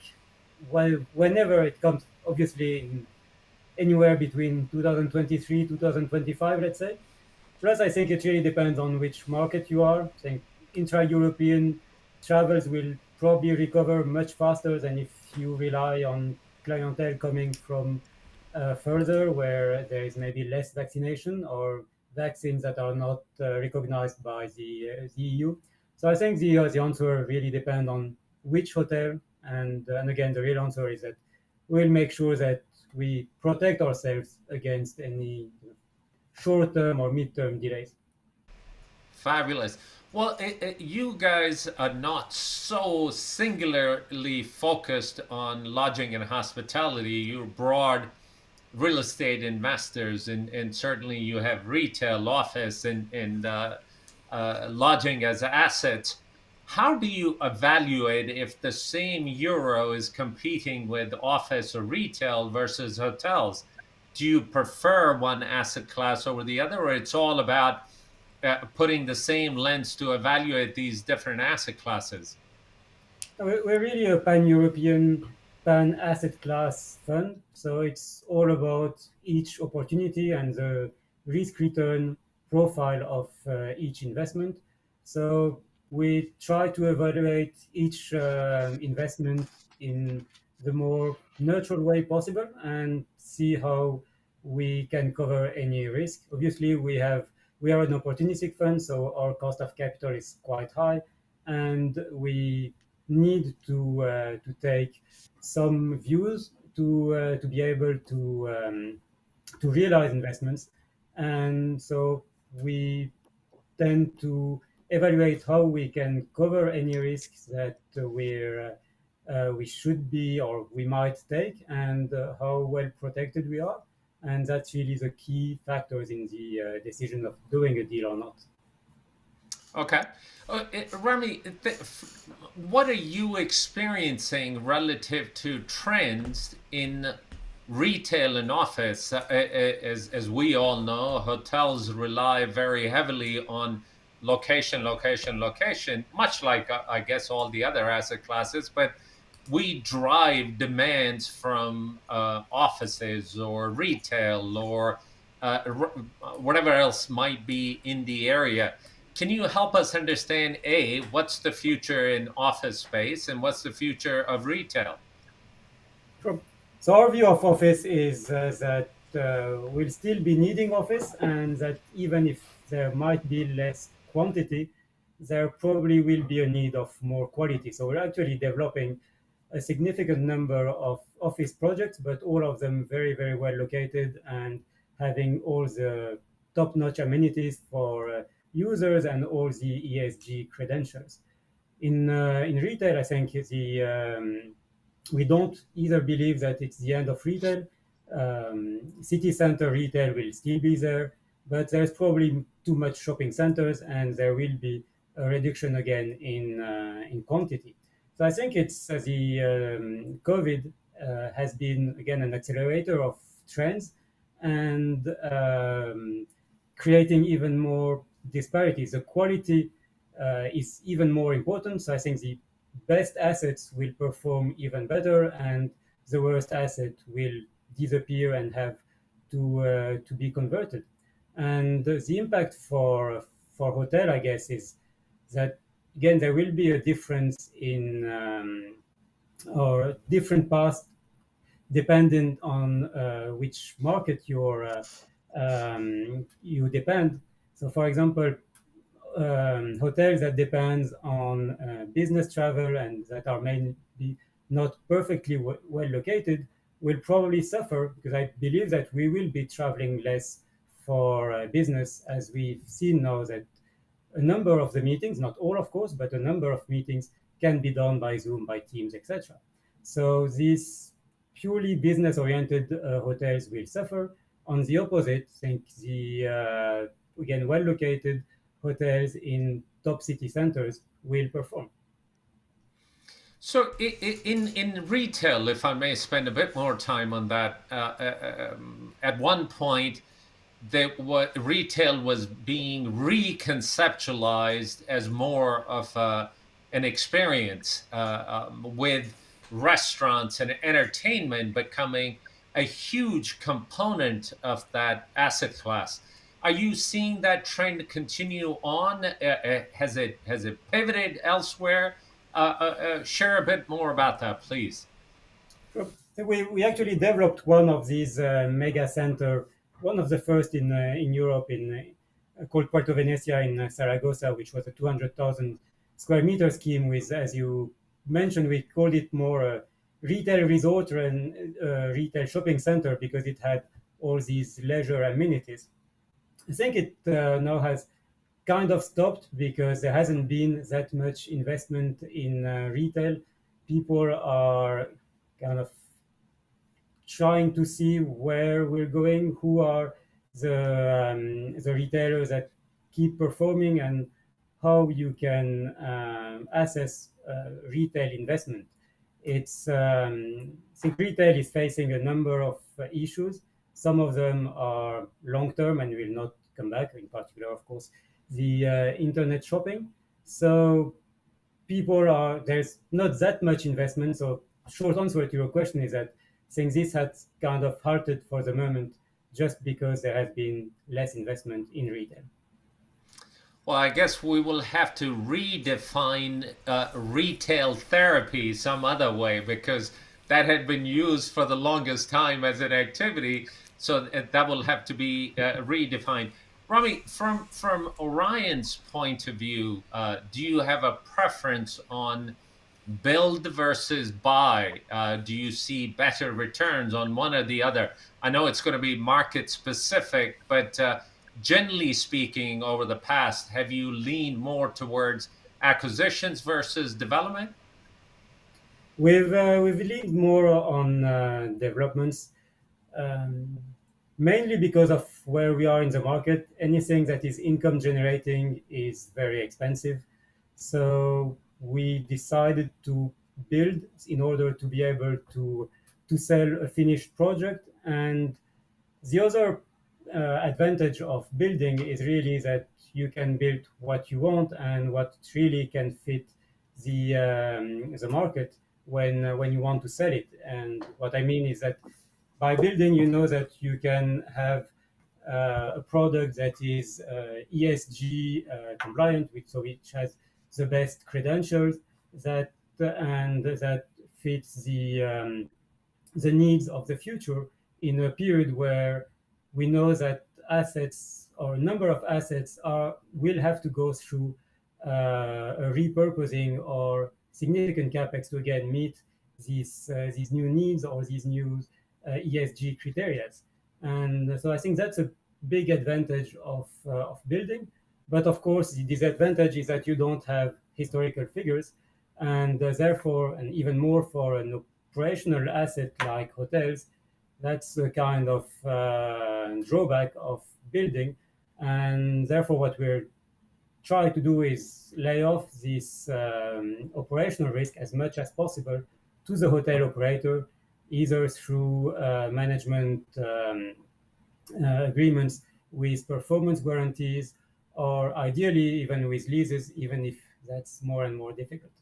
well whenever it comes, obviously anywhere between 2023, 2025, let's say. Plus, I think it really depends on which market you are. I think intra-European travels will probably recover much faster than if you rely on clientele coming from further where there is maybe less vaccination or vaccines that are not recognized by the EU. So I think the answer really depends on which hotel. And again, the real answer is that we'll make sure that we protect ourselves against any short-term or mid-term delays. Fabulous. Well, you guys are not so singularly focused on lodging and hospitality. You're broad real estate investors, and certainly you have retail, office, and lodging as assets. How do you evaluate if the same euro is competing with office or retail versus hotels? Do you prefer one asset class over the other, or it's all about putting the same lens to evaluate these different asset classes? We're really a pan-European, pan-asset class fund. So it's all about each opportunity and the risk-return profile of each investment. So we try to evaluate each investment in the more neutral way possible and see how we can cover any risk. Obviously, we are an opportunistic fund, so our cost of capital is quite high, and we need to take some views to be able to realize investments, and so we tend to evaluate how we can cover any risks that we should be or we might take, and how well protected we are, and that's really the key factors in the decision of doing a deal or not. Okay. Rami, what are you experiencing relative to trends in retail and office? As we all know, hotels rely very heavily on location, location, location, much like, I guess, all the other asset classes. But we drive demands from offices or retail or whatever else might be in the area. Can you help us understand, A, what's the future in office space and what's the future of retail? Sure. So our view of office is that we'll still be needing office, and that even if there might be less quantity, there probably will be a need of more quality. So we're actually developing a significant number of office projects, but all of them very, very well located and having all the top-notch amenities for users and all the ESG credentials. In retail, I think we don't either believe that it's the end of retail. City center retail will still be there, but there's probably too much shopping centers, and there will be a reduction again in quantity. So I think it's the COVID has been again an accelerator of trends, and creating even more disparities. The quality is even more important. So I think the best assets will perform even better, and the worst asset will disappear and have to be converted. And the impact for hotel, I guess, is that again there will be a difference in or different paths dependent on which market you depend. So, for example, hotels that depends on business travel and that are maybe not perfectly well located will probably suffer, because I believe that we will be traveling less for business, as we've seen now that a number of the meetings, not all of course, but a number of meetings can be done by Zoom, by Teams, etc. So these purely business-oriented hotels will suffer. On the opposite, I think the again well-located hotels in top city centers will perform. So in retail, if I may spend a bit more time on that, at one point, retail was being reconceptualized as more of an experience, with restaurants and entertainment becoming a huge component of that asset class. Are you seeing that trend continue on? Has it pivoted elsewhere? Share a bit more about that, please. So we actually developed one of these mega center, one of the first in Europe, called Puerto Venezia in Zaragoza, which was a 200,000 square meter scheme with, as you mentioned, we called it more retail resort and retail shopping center because it had all these leisure amenities. I think it now has kind of stopped because there hasn't been that much investment in retail. People are kind of trying to see where we're going, who are the retailers that keep performing, and how you can assess retail investment. I think retail is facing a number of issues. Some of them are long term and will not come back. In particular, of course, the internet shopping. So there's not that much investment. So short answer to your question is that I think this has kind of halted for the moment just because there has been less investment in retail. Well, I guess we will have to redefine retail therapy some other way, because that had been used for the longest time as an activity. So that will have to be redefined. Rami, from Orion's point of view, do you have a preference on build versus buy? Do you see better returns on one or the other? I know it's going to be market specific, but generally speaking, over the past, have you leaned more towards acquisitions versus development? We've leaned more on developments, um, mainly because of where we are in the market. Anything that is income generating is very expensive. So we decided to build in order to be able to sell a finished project. And the other advantage of building is really that you can build what you want and what really can fit the market when you want to sell it. And what I mean is that by building, you know that you can have a product that is ESG compliant, which has the best credentials and that fits the needs of the future in a period where we know that assets or a number of assets will have to go through a repurposing or significant capex to again meet these new needs or these new ESG criteria. And so I think that's a big advantage of building. But of course, the disadvantage is that you don't have historical figures, and therefore, and even more for an operational asset like hotels, that's a kind of drawback of building. And therefore, what we're trying to do is lay off this operational risk as much as possible to the hotel operator, either through management agreements with performance guarantees, or ideally even with leases, even if that's more and more difficult.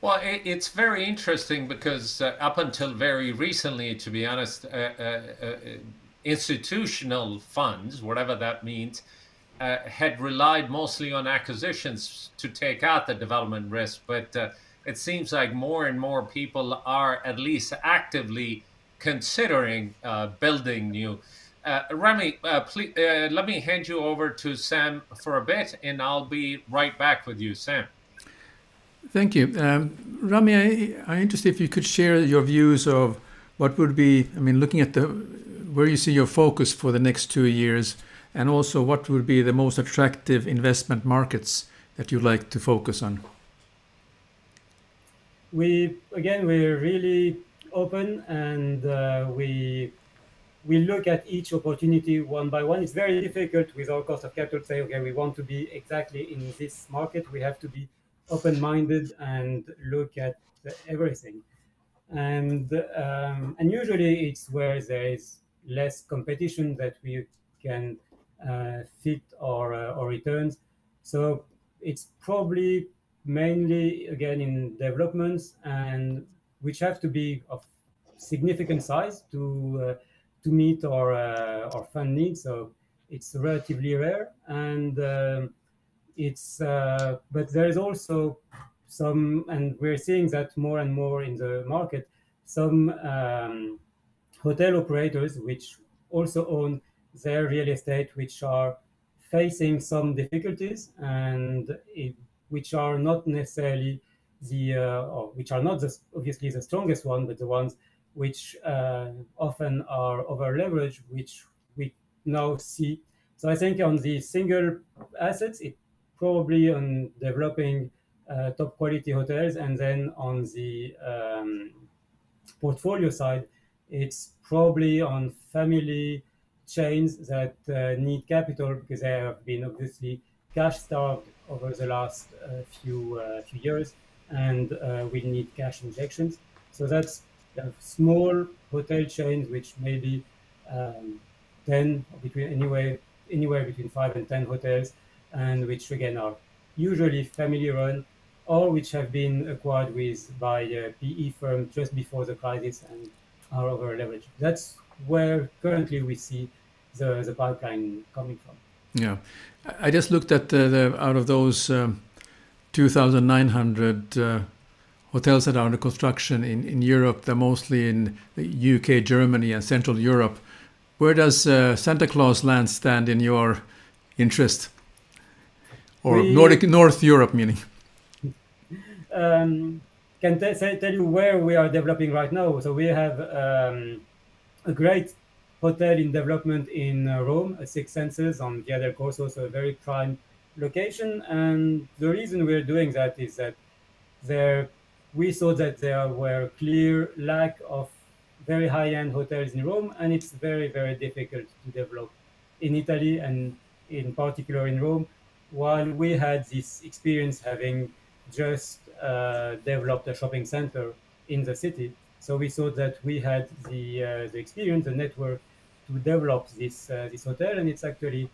Well, it's very interesting because up until very recently, to be honest, institutional funds, whatever that means, had relied mostly on acquisitions to take out the development risk. But it seems like more and more people are at least actively considering building new. Rami, please, let me hand you over to Sam for a bit, and I'll be right back with you, Sam. Thank you. Rami, I'm interested if you could share your views of what would be, I mean, looking at where you see your focus for the next 2 years, and also what would be the most attractive investment markets that you'd like to focus on. We're really open, and we look at each opportunity one by one. It's very difficult with our cost of capital to say, okay, we want to be exactly in this market. We have to be open-minded and look at everything. And usually it's where there is less competition that we can fit our returns. So it's probably mainly again in developments, and which have to be of significant size to meet our fund needs. So it's relatively rare, and but there is also some, and we're seeing that more and more in the market, some hotel operators which also own their real estate, which are facing some difficulties, and which are not necessarily or which are not obviously the strongest one, but the ones which often are over leveraged, which we now see. So I think on the single assets, it probably on developing top quality hotels, and then on the portfolio side, it's probably on family chains that need capital because they have been obviously cash starved over the last few years and will need cash injections. So that's small hotel chains which maybe 10 between anywhere between 5 and 10 hotels, and which again are usually family run or which have been acquired by a PE firm just before the crisis and are over leveraged. That's where currently we see the pipeline coming from. Yeah, I just looked at the out of those 2,900 hotels that are under construction in Europe. They're mostly in the UK, Germany, and Central Europe. Where does Santa Claus Land stand in your interest, or North Europe, meaning? Can tell you where we are developing right now. So we have a great hotel in development in Rome, a Six Senses on Via del Corso, so a very prime location. And the reason we're doing that is that we saw that there were clear lack of very high-end hotels in Rome, and it's very, very difficult to develop in Italy and in particular in Rome, while we had this experience having just developed a shopping center in the city. So we thought that we had the experience, the network to develop this hotel, and it's actually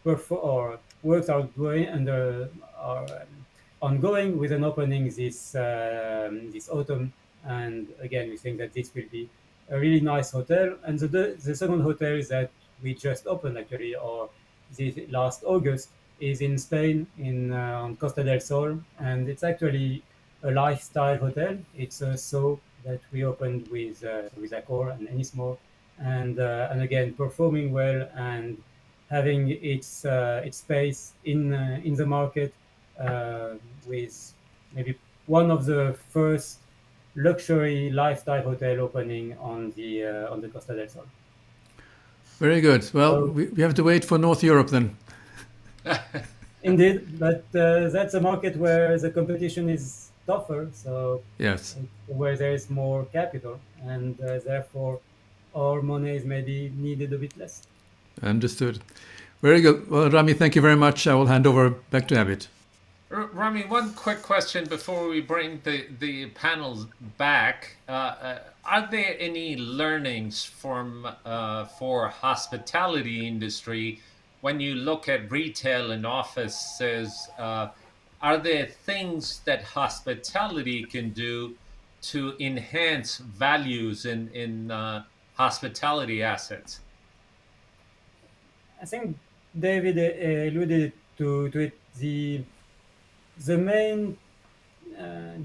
works are going are ongoing with an opening this autumn. And again, we think that this will be a really nice hotel. And the second hotel that we just opened actually, or this last August, is in Spain, on Costa del Sol, and it's actually a lifestyle hotel. It's a so that we opened with Accor and Ennismore, and again performing well and having its space in the market, with maybe one of the first luxury lifestyle hotel opening on the Costa del Sol. Very good. Well, we have to wait for North Europe then. Indeed, but that's a market where the competition is tougher, so yes, where there is more capital, and therefore our money is maybe needed a bit less. Understood. Very good. Well, Rami, thank you very much. I will hand over back to Abid. Rami, one quick question before we bring the panels back. Are there any learnings for hospitality industry when you look at retail and offices? Are there things that hospitality can do to enhance values in hospitality assets? I think David alluded to it. The main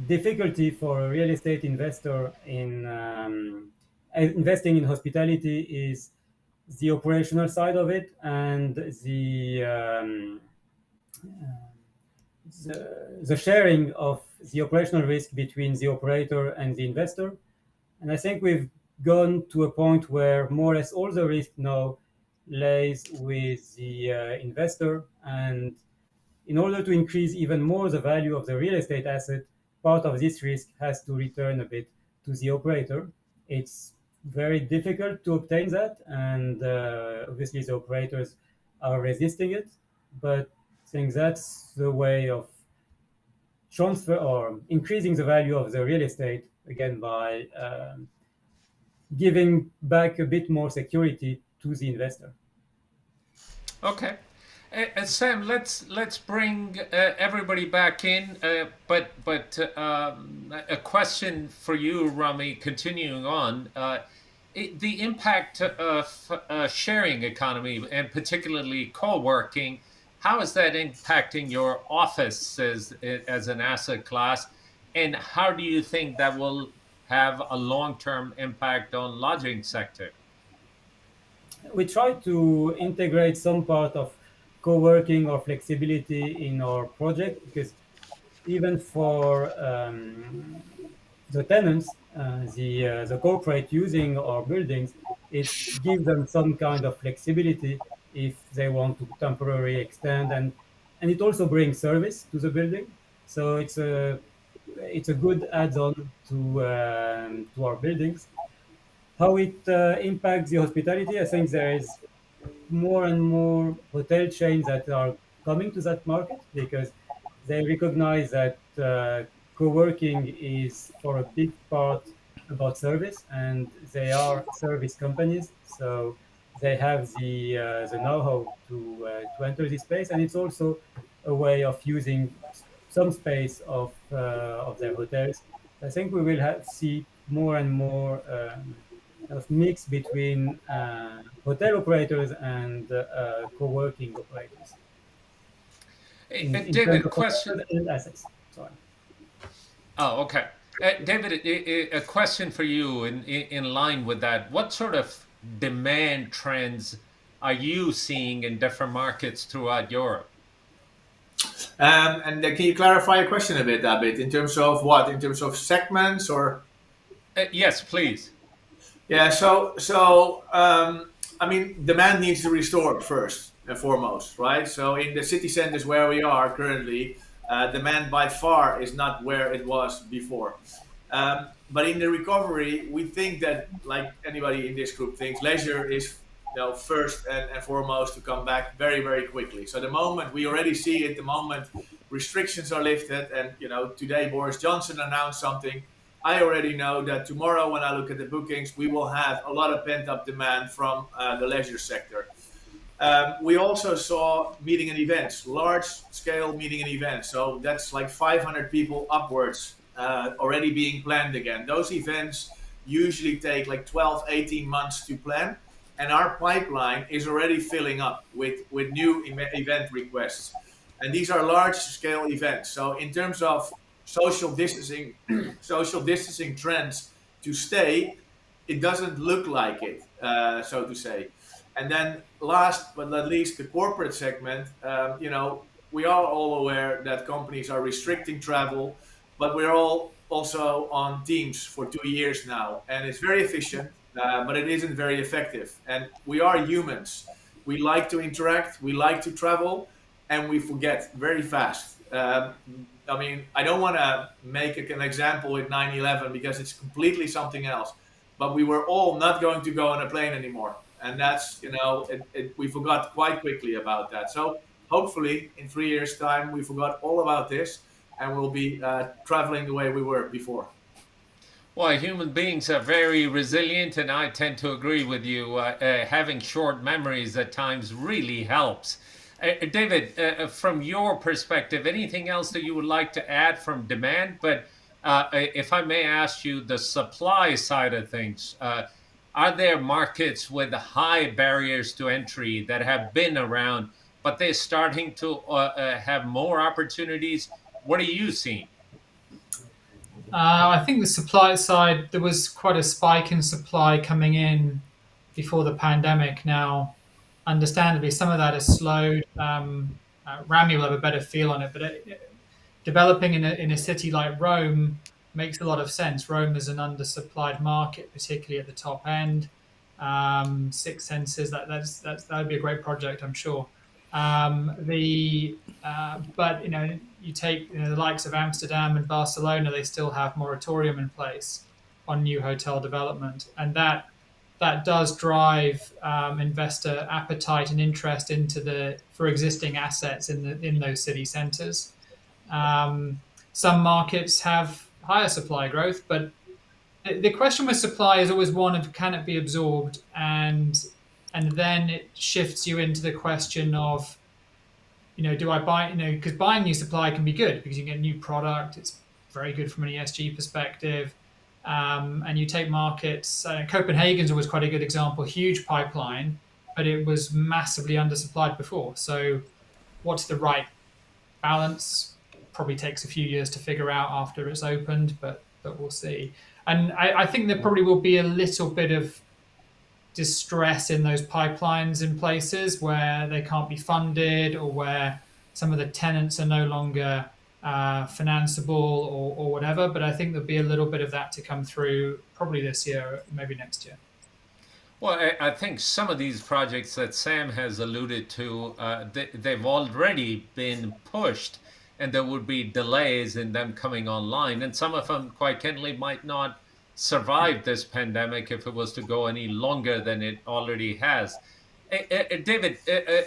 difficulty for a real estate investor in investing in hospitality is the operational side of it, and the sharing of the operational risk between the operator and the investor. And I think we've gone to a point where more or less all the risk now lays with the investor. And in order to increase even more the value of the real estate asset, part of this risk has to return a bit to the operator. It's very difficult to obtain that, and obviously the operators are resisting it, but I think that's the way of transfer or increasing the value of the real estate, again by giving back a bit more security to the investor. Okay. Sam, let's bring everybody back in. But a question for you, Rami. Continuing on, the impact of sharing economy and particularly co-working. How is that impacting your office as an asset class, and how do you think that will have a long-term impact on lodging sector? We try to integrate some part of co-working or flexibility in our project, because even for the tenants, the corporate using our buildings, it gives them some kind of flexibility if they want to temporarily extend, and it also brings service to the building. So it's a good add-on to our buildings. How it impacts the hospitality, I think there is more and more hotel chains that are coming to that market because they recognize that co-working is for a big part about service, and they are service companies, so they have the know-how to enter this space, and it's also a way of using some space of their hotels. I think we will see more and more of mix between hotel operators and co-working operators in terms David, of question. operators and assets. Sorry. Oh, okay. David, a question for you in line with that. What sort of demand trends are you seeing in different markets throughout Europe? And can you clarify your question a bit, David, in terms of what? In terms of segments or? Yes, please. Yeah, I mean, demand needs to restore first and foremost, right? So in the city centers where we are currently, demand by far is not where it was before. But in the recovery, we think that, like anybody in this group thinks, leisure is, first and foremost to come back very, very quickly. So the moment we already see it, the moment restrictions are lifted, and today Boris Johnson announced something, I already know that tomorrow, when I look at the bookings, we will have a lot of pent-up demand from the leisure sector. We also saw meeting and events, large-scale meeting and events. So that's like 500 people upwards already being planned again. Those events usually take like 12, 18 months to plan. And our pipeline is already filling up with new event requests. And these are large-scale events. So in terms of social distancing, social distancing trends to stay, it doesn't look like it, so to say. And then last but not least, the corporate segment. We are all aware that companies are restricting travel, but we're all also on Teams for 2 years now, and it's very efficient, but it isn't very effective. And we are humans. We like to interact, we like to travel, and we forget very fast. I mean, I don't want to make an example with 9/11 because it's completely something else. But we were all not going to go on a plane anymore. And that's, we forgot quite quickly about that. So hopefully in 3 years' time, we forgot all about this and we'll be traveling the way we were before. Well, human beings are very resilient, and I tend to agree with you. Having short memories at times really helps. David, from your perspective, anything else that you would like to add from demand? But if I may ask you, the supply side of things, are there markets with high barriers to entry that have been around, but they're starting to have more opportunities? What are you seeing? I think the supply side, there was quite a spike in supply coming in before the pandemic. Now, understandably, some of that has slowed. Rami will have a better feel on it, but developing in a city like Rome makes a lot of sense. Rome is an undersupplied market, particularly at the top end. Six senses, that would be a great project, I'm sure. But you take the likes of Amsterdam and Barcelona, they still have moratorium in place on new hotel development, and that does drive investor appetite and interest for existing assets in those city centres. Some markets have higher supply growth, but the question with supply is always one of, can it be absorbed, and then it shifts you into the question of, do I buy, because buying new supply can be good because you get new product. It's very good from an ESG perspective. And you take markets, Copenhagen's always quite a good example, huge pipeline, but it was massively undersupplied before. So what's the right balance? Probably takes a few years to figure out after it's opened, but we'll see. And I think there probably will be a little bit of distress in those pipelines in places where they can't be funded, or where some of the tenants are no longer financeable or whatever. But I think there'll be a little bit of that to come through probably this year, maybe next year. Well, I think some of these projects that Sam has alluded to, they've already been pushed, and there would be delays in them coming online. And some of them, quite candidly, might not survive this pandemic if it was to go any longer than it already has. David,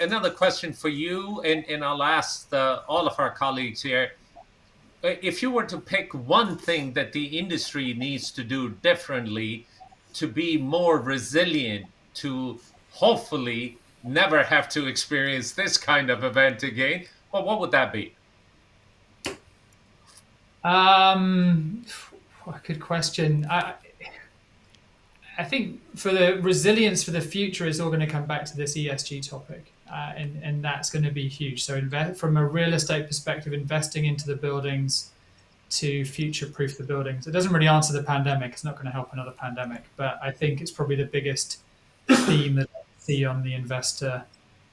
another question for you, and I'll ask all of our colleagues here. If you were to pick one thing that the industry needs to do differently to be more resilient, to hopefully never have to experience this kind of event again, well, what would that be? Good question. I think for the resilience for the future is all going to come back to this ESG topic, and that's going to be huge. So from a real estate perspective, investing into the buildings to future-proof the buildings. It doesn't really answer the pandemic. It's not going to help another pandemic, but I think it's probably the biggest theme that I see on the investor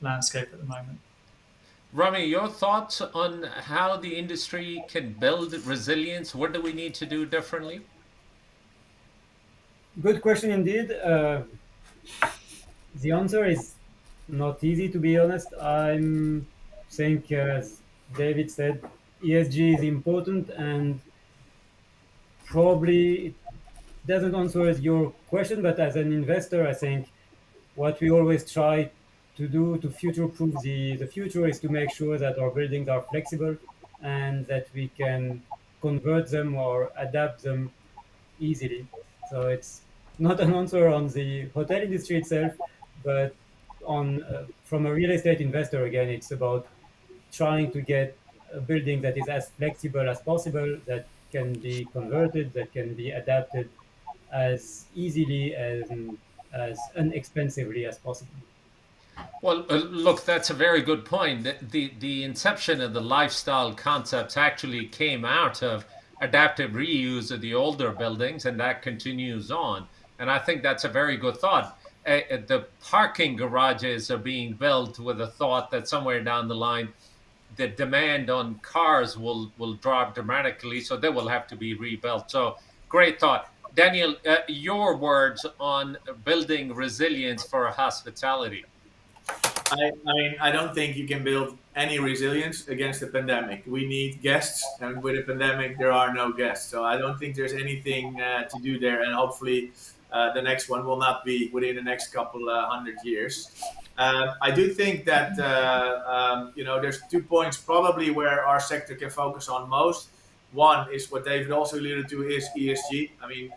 landscape at the moment. Rami, your thoughts on how the industry can build resilience? What do we need to do differently? Good question indeed. The answer is not easy, to be honest. I'm think, as David said, ESG is important, and probably it doesn't answer your question, but as an investor, I think what we always try to do to future-proof the future is to make sure that our buildings are flexible and that we can convert them or adapt them easily. So it's not an answer on the hotel industry itself, but on from a real estate investor, again, it's about trying to get a building that is as flexible as possible, that can be converted, that can be adapted as easily and as inexpensively as possible. Well, look, that's a very good point. The inception of the lifestyle concepts actually came out of adaptive reuse of the older buildings, and that continues on. And I think that's a very good thought. The parking garages are being built with a thought that somewhere down the line, the demand on cars will drop dramatically, so they will have to be rebuilt. So great thought. Daniel, your words on building resilience for hospitality. I don't think you can build any resilience against the pandemic. We need guests, and with a pandemic, there are no guests. So I don't think there's anything to do there, and hopefully the next one will not be within the next couple 100 years. I do think that there's 2 points probably where our sector can focus on most. One is what David also alluded to is ESG. I mean,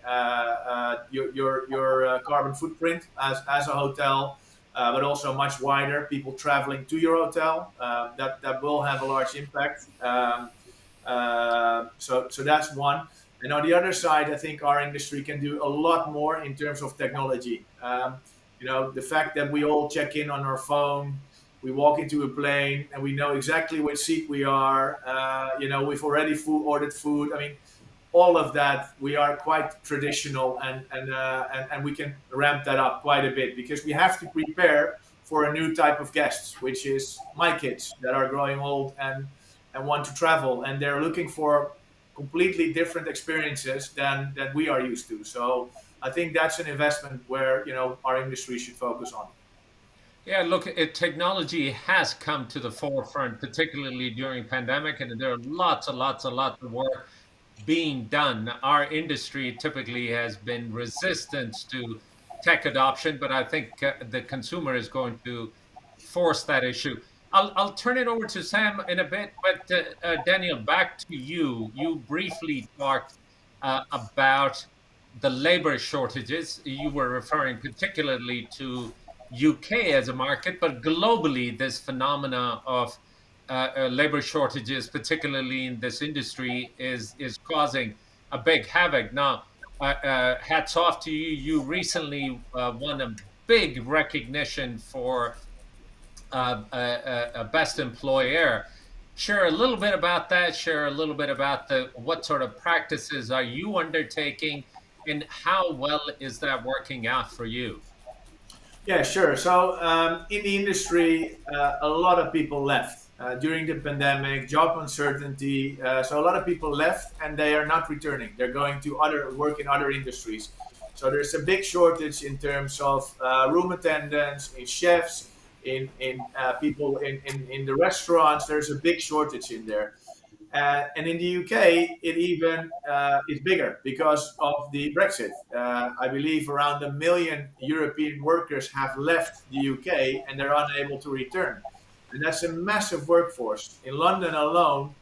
your carbon footprint as a hotel, but also much wider. People traveling to your hotel, that will have a large impact. So that's one. And on the other side, I think our industry can do a lot more in terms of technology. The fact that we all check in on our phone, we walk into a plane, and we know exactly which seat we are. We've already ordered food. I mean, all of that, we are quite traditional, and we can ramp that up quite a bit because we have to prepare for a new type of guests, which is my kids that are growing old and want to travel, and they're looking for completely different experiences than we are used to. So I think that's an investment where our industry should focus on. Yeah, look, technology has come to the forefront, particularly during pandemic, and there are lots of work being done. Our industry typically has been resistant to tech adoption, but I think the consumer is going to force that issue. I'll turn it over to Sam in a bit, but Daniel, back to you. You briefly talked about the labor shortages. You were referring particularly to UK as a market, but globally, this phenomena of labor shortages, particularly in this industry, is causing a big havoc. Now, hats off to you. You recently won a big recognition for a best employer. Share a little bit about that. Share a little bit about what sort of practices are you undertaking, and how well is that working out for you? Yeah, sure. So in the industry, a lot of people left. during the pandemic, job uncertainty. So a lot of people left and they are not returning. They're going to work in other industries. So there's a big shortage in terms of room attendants, in chefs, in people in the restaurants. There's a big shortage in there. And in the UK, it even is bigger because of the Brexit. I believe around 1 million European workers have left the UK and they're unable to return. And that's a massive workforce. In London alone,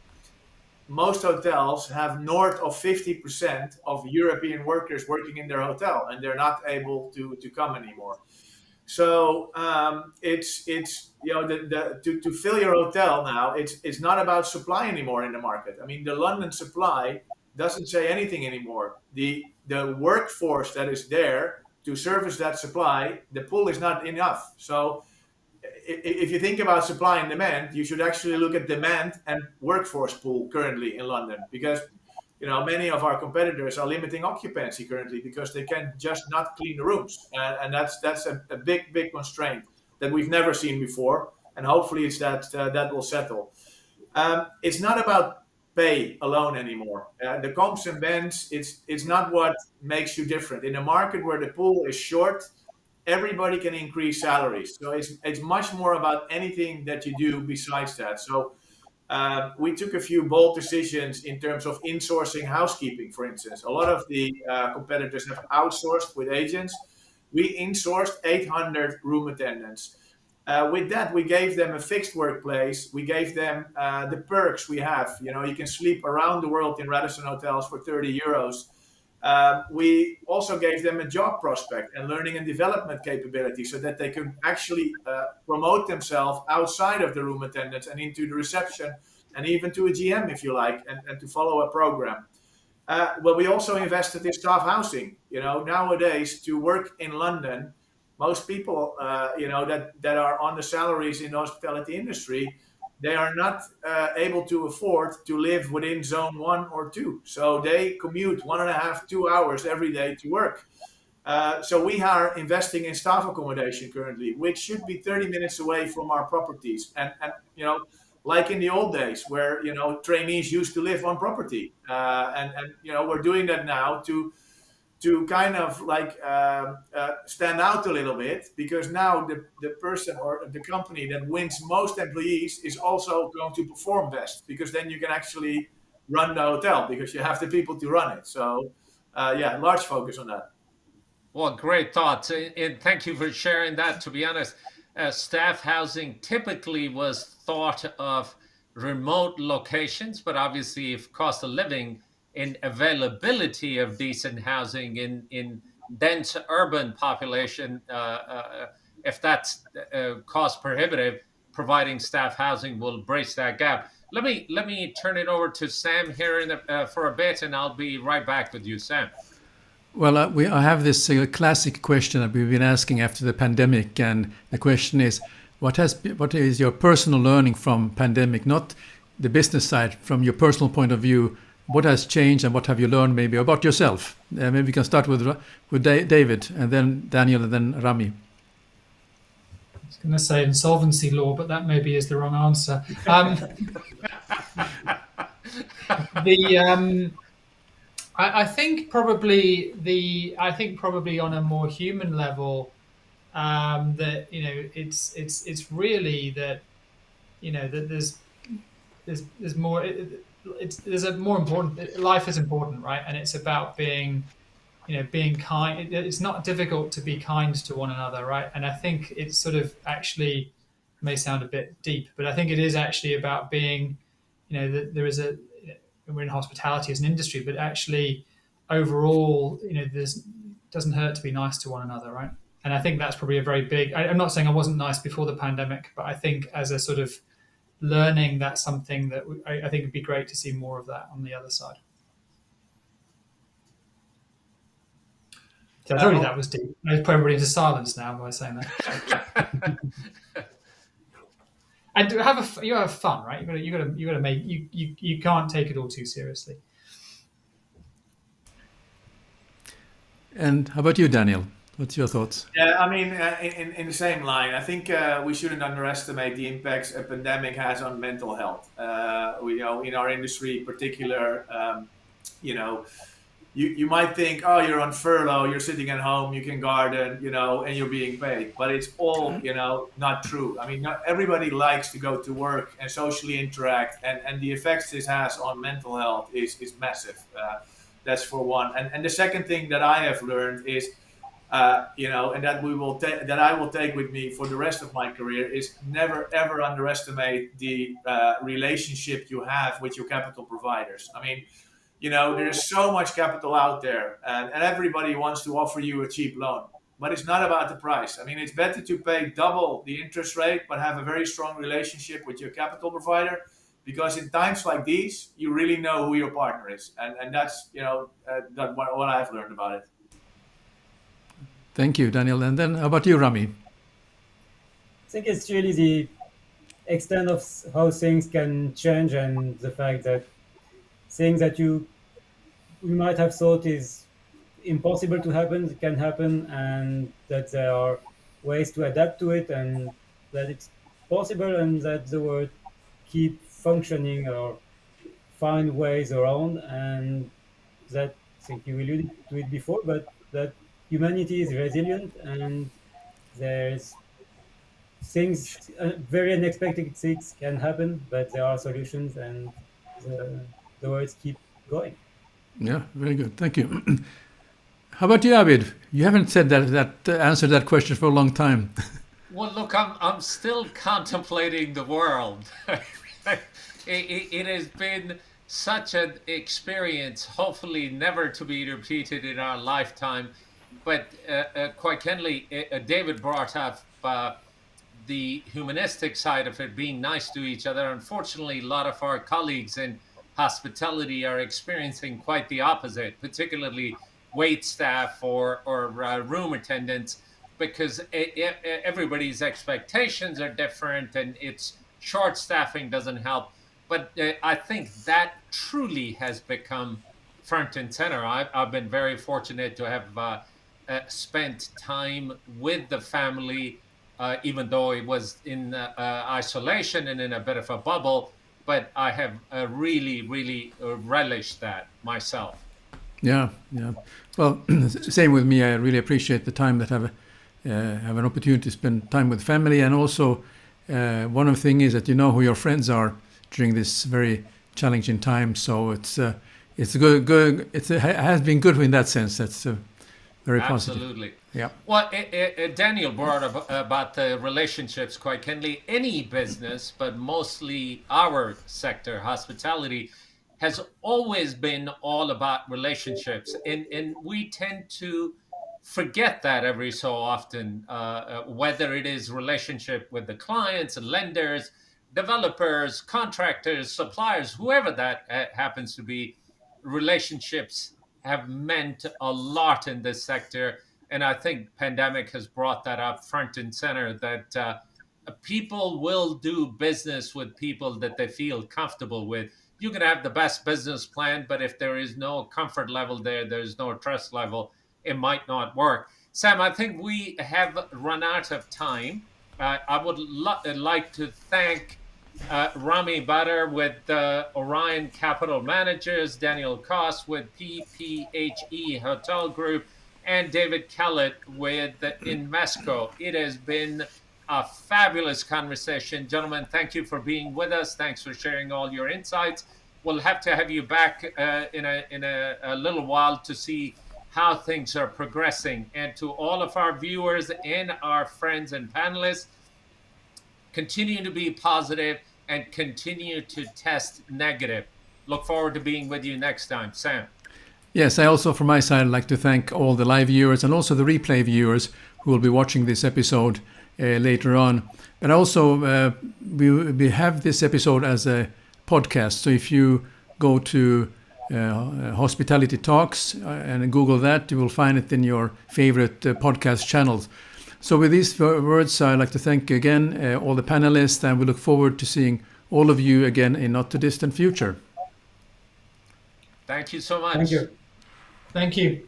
most hotels have north of 50% of European workers working in their hotel, and they're not able to come anymore. So it's to fill your hotel now. It's not about supply anymore in the market. I mean, the London supply doesn't say anything anymore. The workforce that is there to service that supply, the pool is not enough. So if you think about supply and demand, you should actually look at demand and workforce pool currently in London, because many of our competitors are limiting occupancy currently because they can just not clean the rooms, and that's a big constraint that we've never seen before, and hopefully it's that will settle. It's not about pay alone anymore. The comps and bends, it's not what makes you different in a market where the pool is short. Everybody can increase salaries, so it's much more about anything that you do besides that. So we took a few bold decisions in terms of insourcing housekeeping, for instance. A lot of the competitors have outsourced with agents. We insourced 800 room attendants. With that, we gave them a fixed workplace. We gave them the perks we have. You can sleep around the world in Radisson hotels for 30 euros. We also gave them a job prospect and learning and development capability so that they can actually promote themselves outside of the room attendants and into the reception and even to a GM if you like, and to follow a program. But we also invested in staff housing. Nowadays to work in London, most people that are on the salaries in the hospitality industry, they are not able to afford to live within zone 1 or 2. So they commute 1.5, 2 hours every day to work. So we are investing in staff accommodation currently, which should be 30 minutes away from our properties. And like in the old days where, trainees used to live on property. And we're doing that now to kind of like stand out a little bit, because now the person or the company that wins most employees is also going to perform best, because then you can actually run the hotel because you have the people to run it. So large focus on that. Well, great thoughts. And thank you for sharing that. To be honest, staff housing typically was thought of remote locations, but obviously if cost of living and availability of decent housing in dense urban population, if that's cost prohibitive, providing staff housing will bridge that gap. Let me turn it over to Sam here for a bit, and I'll be right back with you, Sam. Well, I have this classic question that we've been asking after the pandemic, and the question is, what is your personal learning from pandemic, not the business side, from your personal point of view? What has changed and what have you learned maybe about yourself? Maybe we can start with David, and then Daniel, and then Rami. I was going to say insolvency law, but that maybe is the wrong answer. I think probably on a more human level, that it's really that that there's more. There's a more important. Life is important, right? And it's about being kind. It's not difficult to be kind to one another, right? And I think it's sort of actually may sound a bit deep, but I think it is actually about being, there is we're in hospitality as an industry, but actually overall, there's doesn't hurt to be nice to one another, right? And I think that's probably a very big. I'm not saying I wasn't nice before the pandemic, but I think as a sort of learning, that's something that I think would be great to see more of that on the other side. So I told you that was deep. I put everybody into silence now by saying that. And you have fun, right? You got to make you can't take it all too seriously. And how about you, Daniel? What's your thoughts? Yeah, I mean, in the same line, I think we shouldn't underestimate the impacts a pandemic has on mental health. We know in our industry, in particular, you know, you might think, oh, you're on furlough, you're sitting at home, you can garden, and you're being paid. But it's all, not true. I mean, not everybody likes to go to work and socially interact, and the effects this has on mental health is massive. That's for one. And the second thing that I have learned is, and that I will take with me for the rest of my career is never ever underestimate the relationship you have with your capital providers. I mean, there's so much capital out there, and everybody wants to offer you a cheap loan, but it's not about the price. I mean, it's better to pay double the interest rate, but have a very strong relationship with your capital provider, because in times like these, you really know who your partner is, and that's what I've learned about it. Thank you, Daniel. And then how about you, Rami? I think it's really the extent of how things can change, and the fact that things that you might have thought is impossible to happen can happen, and that there are ways to adapt to it, and that it's possible, and that the world keep functioning or find ways around, and that I think you alluded to it before, but that humanity is resilient, and there's things, very unexpected things can happen, but there are solutions, and the words keep going. Yeah, very good. Thank you. How about you, Abid? You haven't said that answered that question for a long time. Well, look, I'm still contemplating the world. It has been such an experience, hopefully never to be repeated in our lifetime. But quite candidly, David brought up the humanistic side of it, being nice to each other. Unfortunately, a lot of our colleagues in hospitality are experiencing quite the opposite, particularly wait staff or room attendants, because everybody's expectations are different, and it's short staffing doesn't help. But I think that truly has become front and center. I've been very fortunate to have spent time with the family, even though it was in isolation and in a bit of a bubble, but I have really, really relished that myself. Yeah. Well, same with me. I really appreciate the time that I have an opportunity to spend time with family, and also one of the things is that you know who your friends are during this very challenging time. So it's good. It has been good in that sense. That's very positive. Absolutely. Yeah. Well, Daniel brought up about the relationships quite candidly. Any business, but mostly our sector, hospitality, has always been all about relationships. And we tend to forget that every so often, whether it is relationship with the clients and lenders, developers, contractors, suppliers, whoever that happens to be. Relationships have meant a lot in this sector. And I think pandemic has brought that up front and center, that people will do business with people that they feel comfortable with. You can have the best business plan, but if there is no comfort level there's no trust level, it might not work. Sam, I think we have run out of time. I would like to thank Rami Badr with Orion Capital Managers, Daniel Koss with PPHE Hotel Group, and David Kellet with Invesco. It has been a fabulous conversation. Gentlemen, thank you for being with us. Thanks for sharing all your insights. We'll have to have you back in a little while to see how things are progressing. And to all of our viewers and our friends and panelists, continue to be positive and continue to test negative. Look forward to being with you next time. Sam. Yes, I also from my side would like to thank all the live viewers and also the replay viewers who will be watching this episode later on. But also we have this episode as a podcast. So if you go to Hospitality Talks and Google that, you will find it in your favorite podcast channels. So with these words, I'd like to thank again all the panelists, and we look forward to seeing all of you again in not too distant future. Thank you so much. Thank you. Thank you.